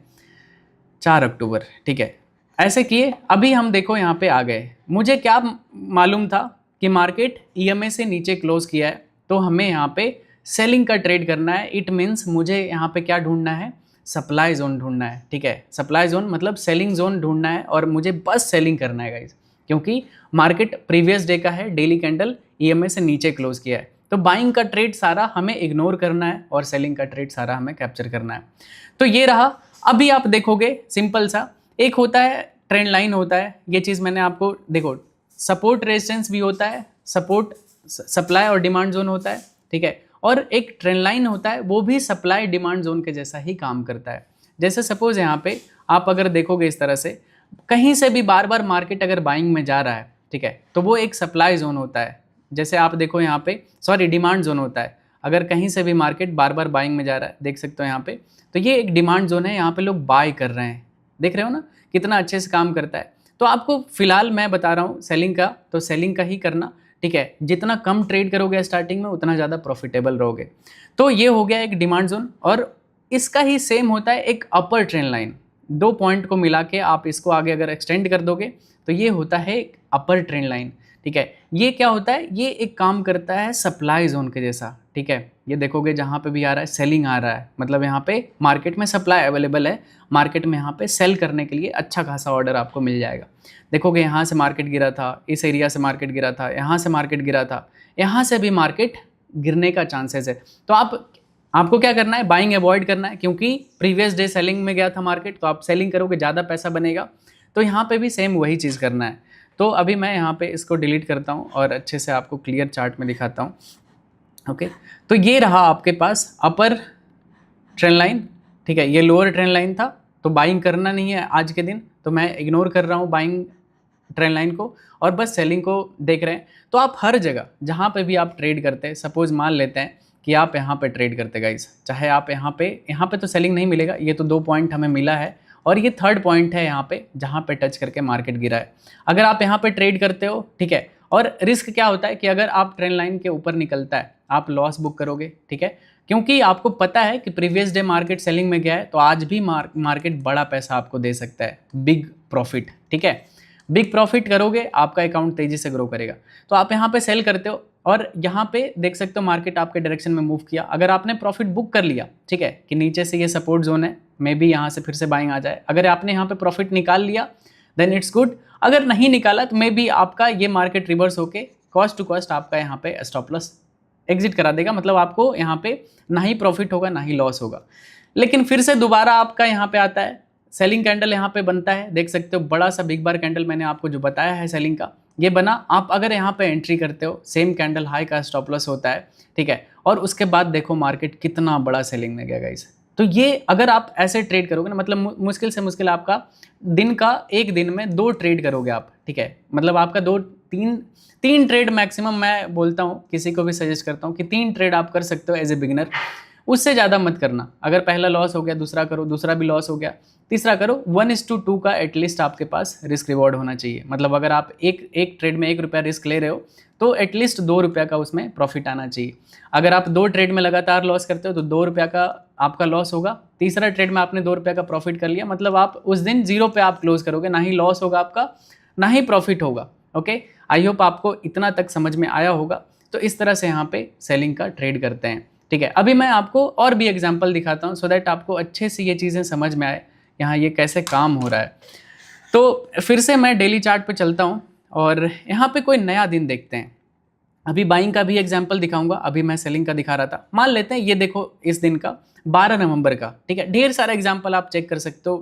A: 4 अक्टूबर, ठीक है। ऐसे किए, अभी हम देखो यहाँ पे आ गए। मुझे क्या मालूम था कि मार्केट EMA से नीचे क्लोज किया है, तो हमें यहाँ पे सेलिंग का ट्रेड करना है। इट मीन्स मुझे यहाँ पे क्या ढूंढना है, सप्लाई जोन ढूंढना है, ठीक है। सप्लाई जोन मतलब सेलिंग जोन ढूंढना है और मुझे बस सेलिंग करना है गाइज, क्योंकि मार्केट प्रीवियस डे का है, डेली कैंडल EMA से नीचे क्लोज किया है। तो बाइंग का ट्रेड सारा हमें इग्नोर करना है और सेलिंग का ट्रेड सारा हमें कैप्चर करना है। तो ये रहा। अभी आप देखोगे सिंपल सा, एक होता है ट्रेंड लाइन होता है, ये चीज़ मैंने आपको, देखो, सपोर्ट रेजिस्टेंस भी होता है, सपोर्ट सप्लाई और डिमांड जोन होता है, ठीक है। और एक ट्रेंड लाइन होता है, वो भी सप्लाई डिमांड जोन के जैसा ही काम करता है। जैसे सपोज यहाँ पे आप अगर देखोगे इस तरह से, कहीं से भी बार बार मार्केट अगर बाइंग में जा रहा है, ठीक है, तो वो एक सप्लाई जोन होता है। जैसे आप देखो यहाँ पे, सॉरी, डिमांड जोन होता है। अगर कहीं से भी मार्केट बार बार बाइंग में जा रहा है, देख सकते हो यहाँ पे, तो ये एक डिमांड जोन है, यहाँ पे लोग बाय कर रहे हैं, देख रहे हो ना कितना अच्छे से काम करता है। तो आपको फिलहाल मैं बता रहा हूँ सेलिंग का, तो सेलिंग का ही करना, ठीक है। जितना कम ट्रेड करोगे स्टार्टिंग में उतना ज़्यादा प्रॉफिटेबल रहोगे। तो ये हो गया एक डिमांड जोन, और इसका ही सेम होता है एक अपर ट्रेंड लाइन। 2 पॉइंट को मिला के आप इसको आगे अगर एक्सटेंड कर दोगे तो ये होता है एक अपर ट्रेंड लाइन। ठीक है। ये क्या होता है, ये एक काम करता है सप्लाई जोन के जैसा, ठीक है। ये देखोगे जहाँ पे भी आ रहा है सेलिंग आ रहा है, मतलब यहाँ पे मार्केट में सप्लाई अवेलेबल है, मार्केट में यहाँ पे सेल करने के लिए अच्छा खासा ऑर्डर आपको मिल जाएगा। देखोगे यहाँ से मार्केट गिरा था, इस एरिया से मार्केट गिरा था, यहाँ से मार्केट गिरा था, यहाँ से भी मार्केट गिरने का चांसेस है। तो आपको क्या करना है, बाइंग अवॉइड करना है, क्योंकि प्रीवियस डे सेलिंग में गया था मार्केट, तो आप सेलिंग करोगे ज़्यादा पैसा बनेगा। तो यहाँ पे भी सेम वही चीज़ करना है। तो अभी मैं यहाँ पे इसको डिलीट करता हूँ और अच्छे से आपको क्लियर चार्ट में दिखाता हूँ। ओके, तो ये रहा आपके पास अपर ट्रेंड लाइन, ठीक है। ये लोअर ट्रेंड लाइन था, तो बाइंग करना नहीं है आज के दिन, तो मैं इग्नोर कर रहा हूँ बाइंग ट्रेंड लाइन को और बस सेलिंग को देख रहे हैं। तो आप हर जगह जहाँ पे भी आप ट्रेड करते हैं, सपोज मान लेते हैं कि आप यहाँ पे ट्रेड करते गाइस, चाहे आप यहाँ पे तो सेलिंग नहीं मिलेगा, ये तो 2 पॉइंट हमें मिला है, और ये 3rd पॉइंट है यहाँ पे जहाँ पे टच करके मार्केट गिरा है। अगर आप यहाँ पे ट्रेड करते हो, ठीक है, और रिस्क क्या होता है कि अगर आप ट्रेंड लाइन के ऊपर निकलता है आप लॉस बुक करोगे, ठीक है, क्योंकि आपको पता है कि प्रीवियस डे मार्केट सेलिंग में गया है, तो आज भी मार्केट बड़ा पैसा आपको दे सकता है, बिग प्रॉफिट, ठीक है। बिग प्रॉफिट करोगे, आपका अकाउंट तेजी से ग्रो करेगा। तो आप यहाँ पे सेल करते हो और यहाँ पे देख सकते हो मार्केट आपके डायरेक्शन में मूव किया। अगर आपने प्रॉफिट बुक कर लिया, ठीक है, कि नीचे से ये सपोर्ट जोन है, मे बी यहाँ से फिर से बाइंग आ जाए, अगर आपने यहाँ पे प्रॉफिट निकाल लिया देन इट्स गुड। अगर नहीं निकाला तो मे बी आपका ये मार्केट रिवर्स होके कॉस्ट टू कॉस्ट आपका यहाँ पे स्टॉप लॉस एग्जिट करा देगा, मतलब आपको यहाँ पे ना ही प्रॉफिट होगा ना ही लॉस होगा। लेकिन फिर से दोबारा आपका यहाँ पे आता है, सेलिंग कैंडल यहाँ पे बनता है, देख सकते हो बड़ा सा बिग बार कैंडल मैंने आपको जो बताया है सेलिंग का, ये बना। आप अगर यहाँ पे एंट्री करते हो, सेम कैंडल हाई का स्टॉप लॉस होता है, ठीक है, और उसके बाद देखो मार्केट कितना बड़ा सेलिंग में गया गाइस। तो ये अगर आप ऐसे ट्रेड करोगे ना, मतलब मुश्किल से मुश्किल आपका दिन का एक दिन में 2 ट्रेड करोगे आप, ठीक है, मतलब आपका 3 ट्रेड मैक्सिमम मैं बोलता हूँ, किसी को भी सजेस्ट करता हूँ कि 3 ट्रेड आप कर सकते हो एज ए बिगिनर, उससे ज़्यादा मत करना। अगर पहला लॉस हो गया दूसरा करो, दूसरा भी लॉस हो गया तीसरा करो। 1:2 का एटलीस्ट आपके पास रिस्क रिवॉर्ड होना चाहिए, मतलब अगर आप एक ट्रेड में 1 रुपया रिस्क ले रहे हो तो एटलीस्ट 2 रुपया का उसमें प्रॉफिट आना चाहिए। अगर आप 2 ट्रेड में लगातार लॉस करते हो तो 2 रुपया का आपका लॉस होगा, तीसरा ट्रेड में आपने 2 रुपया का प्रॉफिट कर लिया, मतलब आप उस दिन 0 पे आप क्लोज करोगे, ना ही लॉस होगा आपका ना ही प्रॉफिट होगा। ओके, आई होप आपको इतना तक समझ में आया होगा। तो इस तरह से यहाँ पे सेलिंग का ट्रेड करते हैं, ठीक है। अभी मैं आपको और भी एग्जांपल दिखाता हूँ सो दैट आपको अच्छे से ये चीज़ें समझ में आए यहाँ ये कैसे काम हो रहा है। तो फिर से मैं डेली चार्ट पे चलता हूँ और यहाँ पे कोई नया दिन देखते हैं। अभी बाइंग का भी एग्जांपल दिखाऊंगा, अभी मैं सेलिंग का दिखा रहा था। मान लेते हैं ये देखो इस दिन का 12 नवंबर का, ठीक है। ढेर सारा एग्जांपल आप चेक कर सकते हो,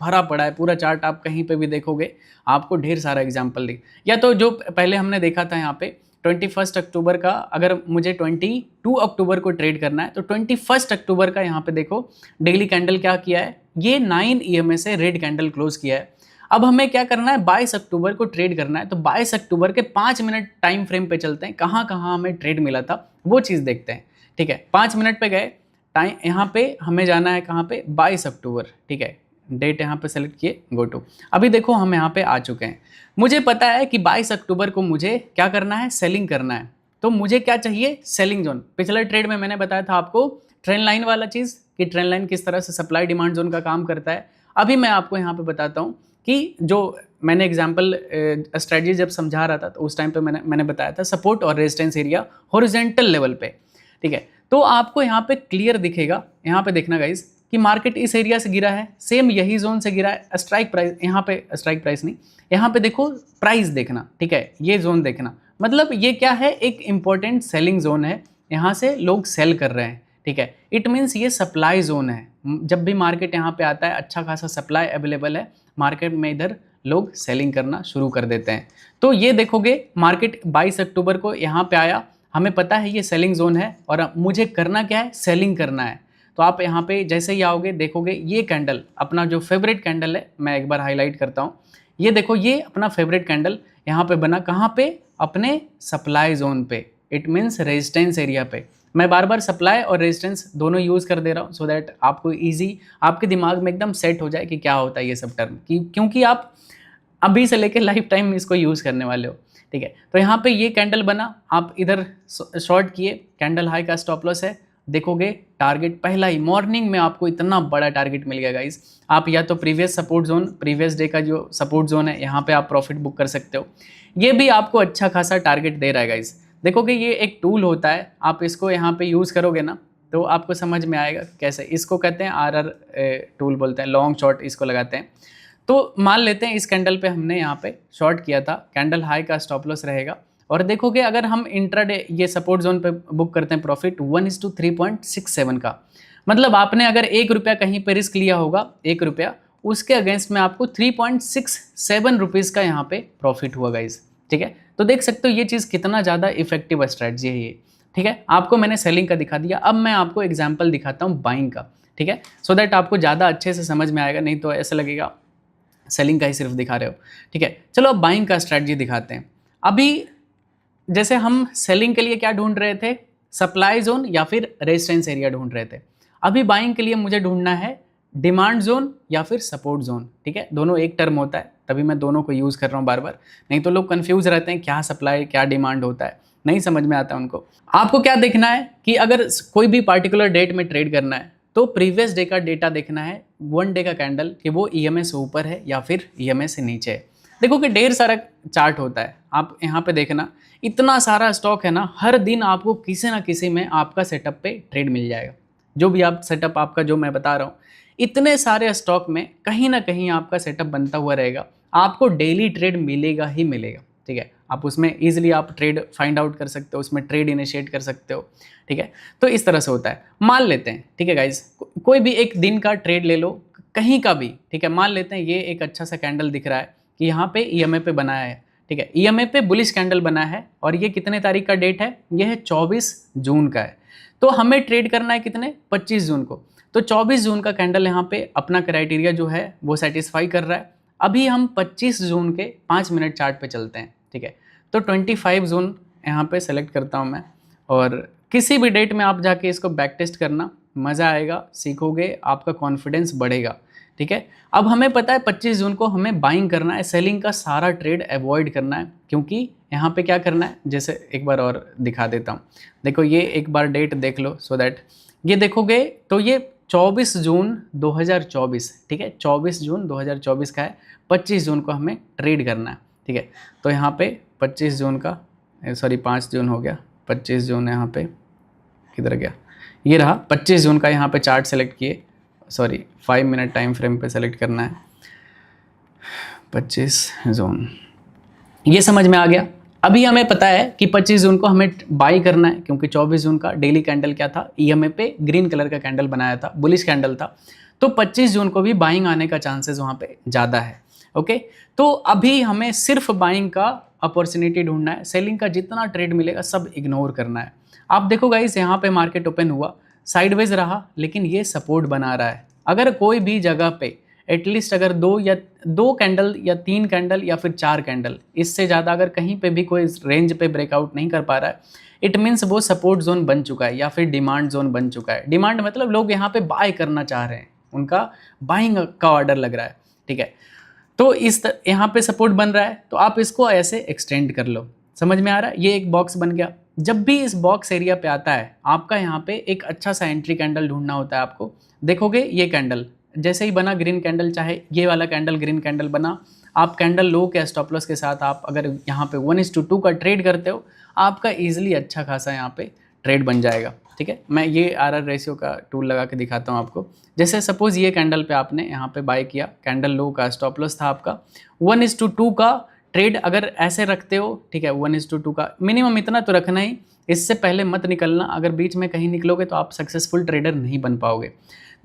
A: भरा पड़ा है पूरा चार्ट, आप कहीं पे भी देखोगे आपको ढेर सारा एग्जांपल दिख, या तो जो पहले हमने देखा था यहाँ पे 21 अक्टूबर का, अगर मुझे 22 अक्टूबर को ट्रेड करना है तो 21 अक्टूबर का यहाँ पे देखो डेली कैंडल क्या किया है, ये 9 EMA से रेड कैंडल क्लोज किया है। अब हमें क्या करना है, 22 अक्टूबर को ट्रेड करना है, तो 22 अक्टूबर के 5 मिनट टाइम फ्रेम पे चलते हैं, कहाँ कहाँ हमें ट्रेड मिला था वो चीज़ देखते हैं, ठीक है। 5 मिनट पे गए, टाइम यहाँ पे हमें जाना है कहाँ पे, 22 अक्टूबर, ठीक है, डेट यहाँ पे सेलेक्ट किए, गो टू। अभी देखो हम यहाँ पे आ चुके हैं, मुझे पता है कि 22 अक्टूबर को मुझे क्या करना है, सेलिंग करना है। तो मुझे क्या चाहिए, सेलिंग जोन। पिछले ट्रेड में मैंने बताया था आपको ट्रेंड लाइन वाला चीज़, कि ट्रेंड लाइन किस तरह से सप्लाई डिमांड जोन का काम करता है। अभी मैं आपको यहाँ पे बताता हूँ कि जो मैंने एग्जाम्पल स्ट्रेटजी जब समझा रहा था तो उस टाइम पे मैंने बताया था सपोर्ट और रेजिस्टेंस एरिया हॉरिजॉन्टल लेवल पे, ठीक है। तो आपको यहाँ पे क्लियर दिखेगा, यहाँ पे देखना गाइज कि मार्केट इस एरिया से गिरा है, सेम यही जोन से गिरा है। स्ट्राइक प्राइस यहाँ पे, स्ट्राइक प्राइस नहीं, यहाँ पे देखो प्राइस देखना, ठीक है, ये जोन देखना, मतलब ये क्या है, एक इंपॉर्टेंट सेलिंग जोन है, यहाँ से लोग सेल कर रहे हैं, ठीक है। इट मीन्स ये सप्लाई जोन है, जब भी मार्केट यहाँ पे आता है अच्छा खासा सप्लाई अवेलेबल है मार्केट में, इधर लोग सेलिंग करना शुरू कर देते हैं। तो ये देखोगे मार्केट 22 अक्टूबर को यहाँ पे आया, हमें पता है ये सेलिंग जोन है और मुझे करना क्या है, सेलिंग करना है। तो आप यहाँ पे जैसे ही आओगे देखोगे ये कैंडल अपना जो फेवरेट कैंडल है, मैं एक बार हाईलाइट करता हूँ, ये देखो ये अपना फेवरेट कैंडल यहाँ पे बना, कहाँ पे, अपने सप्लाई जोन पे, इट मीन्स रेजिस्टेंस एरिया पे। मैं बार बार सप्लाई और रेजिस्टेंस दोनों यूज़ कर दे रहा हूँ सो दैट आपको इजी, आपके दिमाग में एकदम सेट हो जाए कि क्या होता है ये सब टर्म, क्योंकि आप अभी से लेकर लाइफ टाइम इसको यूज़ करने वाले हो, ठीक है। तो यहाँ पे ये कैंडल बना, आप इधर शॉर्ट किए, कैंडल हाई का स्टॉप लॉस है, देखोगे टारगेट पहला ही मॉर्निंग में आपको इतना बड़ा टारगेट मिल गया गाइस। आप या तो previous support zone, previous day का जो सपोर्ट जोन है यहाँ पे आप प्रॉफिट बुक कर सकते हो। ये भी आपको अच्छा खासा टारगेट दे रहा है गाइस। देखोगे ये एक टूल होता है, आप इसको यहाँ पे यूज़ करोगे ना तो आपको समझ में आएगा कैसे। इसको कहते हैं RR टूल बोलते हैं, लॉन्ग शॉर्ट इसको लगाते हैं। तो मान लेते हैं इस कैंडल पे हमने यहाँ पे शॉर्ट किया था, कैंडल हाई का स्टॉप लॉस रहेगा। और देखोगे अगर हम इंट्राडे ये सपोर्ट जोन पे बुक करते हैं प्रॉफिट 1:3.67 का, मतलब आपने अगर 1 रुपया कहीं पे रिस्क लिया होगा, 1 रुपया, उसके अगेंस्ट में आपको 3.67 रुपीज़ का यहाँ पे प्रॉफिट हुआ गाइज। ठीक है, तो देख सकते हो ये चीज़ कितना ज़्यादा इफेक्टिव स्ट्रैटेजी है ये। ठीक है, आपको मैंने सेलिंग का दिखा दिया, अब मैं आपको एग्जाम्पल दिखाता हूँ बाइंग का। ठीक है, सो दैट आपको ज़्यादा अच्छे से समझ में आएगा, नहीं तो ऐसा लगेगा सेलिंग का ही सिर्फ दिखा रहे हो। ठीक है, चलो अब बाइंग का स्ट्रैटेजी दिखाते हैं। अभी जैसे हम सेलिंग के लिए क्या ढूंढ रहे थे, सप्लाई जोन या फिर रेजिस्टेंस एरिया ढूंढ रहे थे। अभी बाइंग के लिए मुझे ढूंढना है डिमांड जोन या फिर सपोर्ट जोन। ठीक है, दोनों एक टर्म होता है, तभी मैं दोनों को यूज़ कर रहा हूँ बार बार, नहीं तो लोग कंफ्यूज रहते हैं क्या सप्लाई क्या डिमांड होता है, नहीं समझ में आता उनको। आपको क्या देखना है कि अगर कोई भी पार्टिकुलर डेट में ट्रेड करना है तो प्रीवियस डे का डेटा देखना है, 1 डे का कैंडल, कि वो EMA से ऊपर है या फिर EMA से नीचे है। देखो कि ढेर सारा चार्ट होता है, आप यहाँ पे देखना इतना सारा स्टॉक है ना, हर दिन आपको किसी ना किसी में आपका सेटअप पे ट्रेड मिल जाएगा। जो भी आप सेटअप आपका जो मैं बता रहा हूँ, इतने सारे स्टॉक में कहीं ना कहीं आपका सेटअप बनता हुआ रहेगा, आपको डेली ट्रेड मिलेगा ही मिलेगा। ठीक है, आप उसमें ईजिली आप ट्रेड फाइंड आउट कर सकते हो, उसमें ट्रेड इनिशिएट कर सकते हो। ठीक है, तो इस तरह से होता है। मान लेते हैं, ठीक है गाइज, कोई भी एक दिन का ट्रेड ले लो कहीं का भी। ठीक है, मान लेते हैं ये एक अच्छा सा कैंडल दिख रहा है कि यहाँ पे EMA पे बनाया है। ठीक है, EMA पे बुलिश कैंडल बना है और ये कितने तारीख का डेट है, ये है 24 जून का है। तो हमें ट्रेड करना है कितने, 25 जून को। तो 24 जून का कैंडल यहाँ पे अपना क्राइटेरिया जो है वो सेटिस्फाई कर रहा है। अभी हम 25 जून के 5 मिनट चार्ट पे चलते हैं। ठीक है, तो 25 जून यहाँ पे सेलेक्ट करता हूँ मैं, और किसी भी डेट में आप जाके इसको बैक टेस्ट करना, मज़ा आएगा, सीखोगे, आपका कॉन्फिडेंस बढ़ेगा। ठीक है, अब हमें पता है 25 जून को हमें बाइंग करना है, सेलिंग का सारा ट्रेड अवॉइड करना है, क्योंकि यहाँ पे क्या करना है, जैसे एक बार और दिखा देता हूँ। देखो ये एक बार डेट देख लो, सो दैट ये देखोगे तो ये 24 जून 2024, ठीक है, 24 जून 2024 का है। 25 जून को हमें ट्रेड करना है। ठीक है, तो यहाँ पे 25 जून का, सॉरी 5 जून हो गया, 25 जून यहाँ पे किधर गया, ये रहा 25 जून का। यहाँ पे चार्ट सेलेक्ट किए, सॉरी 5 मिनट टाइम फ्रेम पे सेलेक्ट करना है, 25 जून, ये समझ में आ गया। अभी हमें पता है कि 25 जून को हमें बाई करना है, क्योंकि 24 जून का डेली कैंडल क्या था, EMA पे ग्रीन कलर का कैंडल बनाया था, बुलिश कैंडल था। तो 25 जून को भी बाइंग आने का चांसेस वहाँ पे ज़्यादा है। ओके, तो अभी हमें सिर्फ बाइंग का अपॉर्चुनिटी ढूंढना है, सेलिंग का जितना ट्रेड मिलेगा सब इग्नोर करना है। आप देखो गाइस, यहाँ पे मार्केट ओपन हुआ, साइडवेज रहा, लेकिन ये सपोर्ट बना रहा है। अगर कोई भी जगह पे एटलीस्ट अगर 2 कैंडल या 3 कैंडल या फिर 4 कैंडल, इससे ज़्यादा अगर कहीं पे भी कोई रेंज पे ब्रेकआउट नहीं कर पा रहा है, इट मीन्स वो सपोर्ट जोन बन चुका है या फिर डिमांड जोन बन चुका है। डिमांड मतलब लोग यहाँ पे बाय करना चाह रहे हैं, उनका बाइंग का ऑर्डर लग रहा है। ठीक है, तो यहाँ पे सपोर्ट बन रहा है, तो आप इसको ऐसे एक्सटेंड कर लो। समझ में आ रहा है, ये एक बॉक्स बन गया। जब भी इस बॉक्स एरिया पे आता है, आपका यहाँ पे एक अच्छा सा एंट्री कैंडल ढूंढना होता है आपको। देखोगे ये कैंडल जैसे ही बना ग्रीन कैंडल, चाहे ये वाला कैंडल ग्रीन कैंडल बना, आप कैंडल लो के स्टॉप लॉस के साथ आप अगर यहाँ पे 1:2 का ट्रेड करते हो, आपका ईजिली अच्छा खासा यहाँ पे ट्रेड बन जाएगा। ठीक है, मैं ये RR रेशियो का टूल लगा के दिखाता हूँ आपको। जैसे सपोज ये कैंडल पे आपने यहाँ पे बाय किया, कैंडल लो का स्टॉप लॉस था आपका 1:2 का ट्रेड, अगर ऐसे रखते हो, ठीक है, 1:2 का मिनिमम इतना तो रखना ही, इससे पहले मत निकलना। अगर बीच में कहीं निकलोगे तो आप सक्सेसफुल ट्रेडर नहीं बन पाओगे।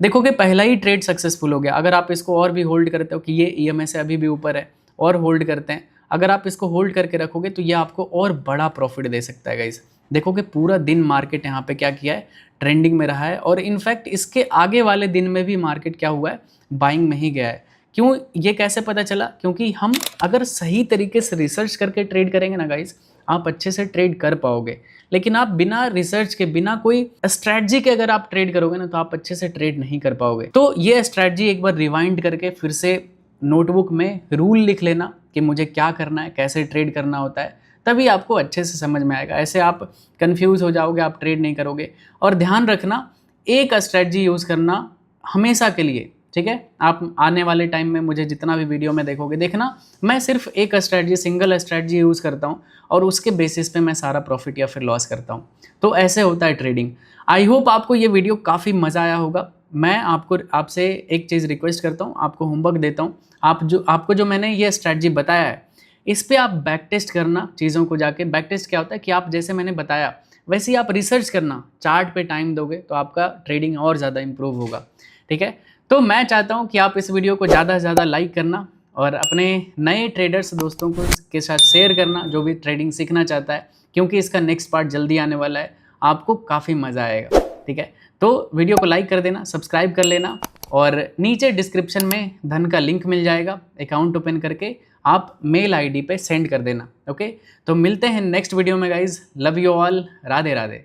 A: देखोगे पहला ही ट्रेड सक्सेसफुल हो गया। अगर आप इसको और भी होल्ड करते हो कि ये EMA से अभी भी ऊपर है और होल्ड करते हैं, अगर आप इसको होल्ड करके रखोगे तो ये आपको और बड़ा प्रॉफिट दे सकता है गाइस। देखोगे पूरा दिन मार्केट यहाँ पे क्या किया है, ट्रेंडिंग में रहा है, और इनफैक्ट इसके आगे वाले दिन में भी मार्केट क्या हुआ है, बाइंग में ही गया है। क्यों, ये कैसे पता चला, क्योंकि हम अगर सही तरीके से रिसर्च करके ट्रेड करेंगे ना गाइस, आप अच्छे से ट्रेड कर पाओगे। लेकिन आप बिना रिसर्च के, बिना कोई स्ट्रैटेजी के अगर आप ट्रेड करोगे ना, तो आप अच्छे से ट्रेड नहीं कर पाओगे। तो ये स्ट्रैटेजी एक बार रिवाइंड करके फिर से नोटबुक में रूल लिख लेना कि मुझे क्या करना है, कैसे ट्रेड करना होता है, तभी आपको अच्छे से समझ में आएगा। ऐसे आप कंफ्यूज हो जाओगे, आप ट्रेड नहीं करोगे। और ध्यान रखना, एक स्ट्रेटजी यूज़ करना हमेशा के लिए, ठीक है। आप आने वाले टाइम में मुझे जितना भी वीडियो में देखोगे, देखना मैं सिर्फ एक स्ट्रेटजी, सिंगल स्ट्रेटजी यूज़ करता हूँ और उसके बेसिस पे मैं सारा प्रॉफिट या फिर लॉस करता हूँ। तो ऐसे होता है ट्रेडिंग। आई होप आपको ये वीडियो काफ़ी मज़ा आया होगा। मैं आपसे एक चीज़ रिक्वेस्ट करता हूँ, आपको होमवर्क देता हूँ। आपको जो मैंने ये स्ट्रेटजी बताया है, इस पे आप बैक टेस्ट करना चीज़ों को जाके। बैक टेस्ट क्या होता है कि आप जैसे मैंने बताया वैसे ही आप रिसर्च करना, चार्ट पे टाइम दोगे तो आपका ट्रेडिंग और ज़्यादा इंप्रूव होगा, ठीक है। तो मैं चाहता हूँ कि आप इस वीडियो को ज़्यादा से ज़्यादा लाइक करना और अपने नए ट्रेडर्स दोस्तों को के साथ शेयर करना जो भी ट्रेडिंग सीखना चाहता है, क्योंकि इसका नेक्स्ट पार्ट जल्दी आने वाला है, आपको काफ़ी मज़ा आएगा, ठीक है। तो वीडियो को लाइक कर देना, सब्सक्राइब कर लेना और नीचे डिस्क्रिप्शन में धन का लिंक मिल जाएगा, अकाउंट ओपन करके आप मेल आईडी पे सेंड कर देना, ओके। तो मिलते हैं नेक्स्ट वीडियो में guys. Love you all, Radhe Radhe.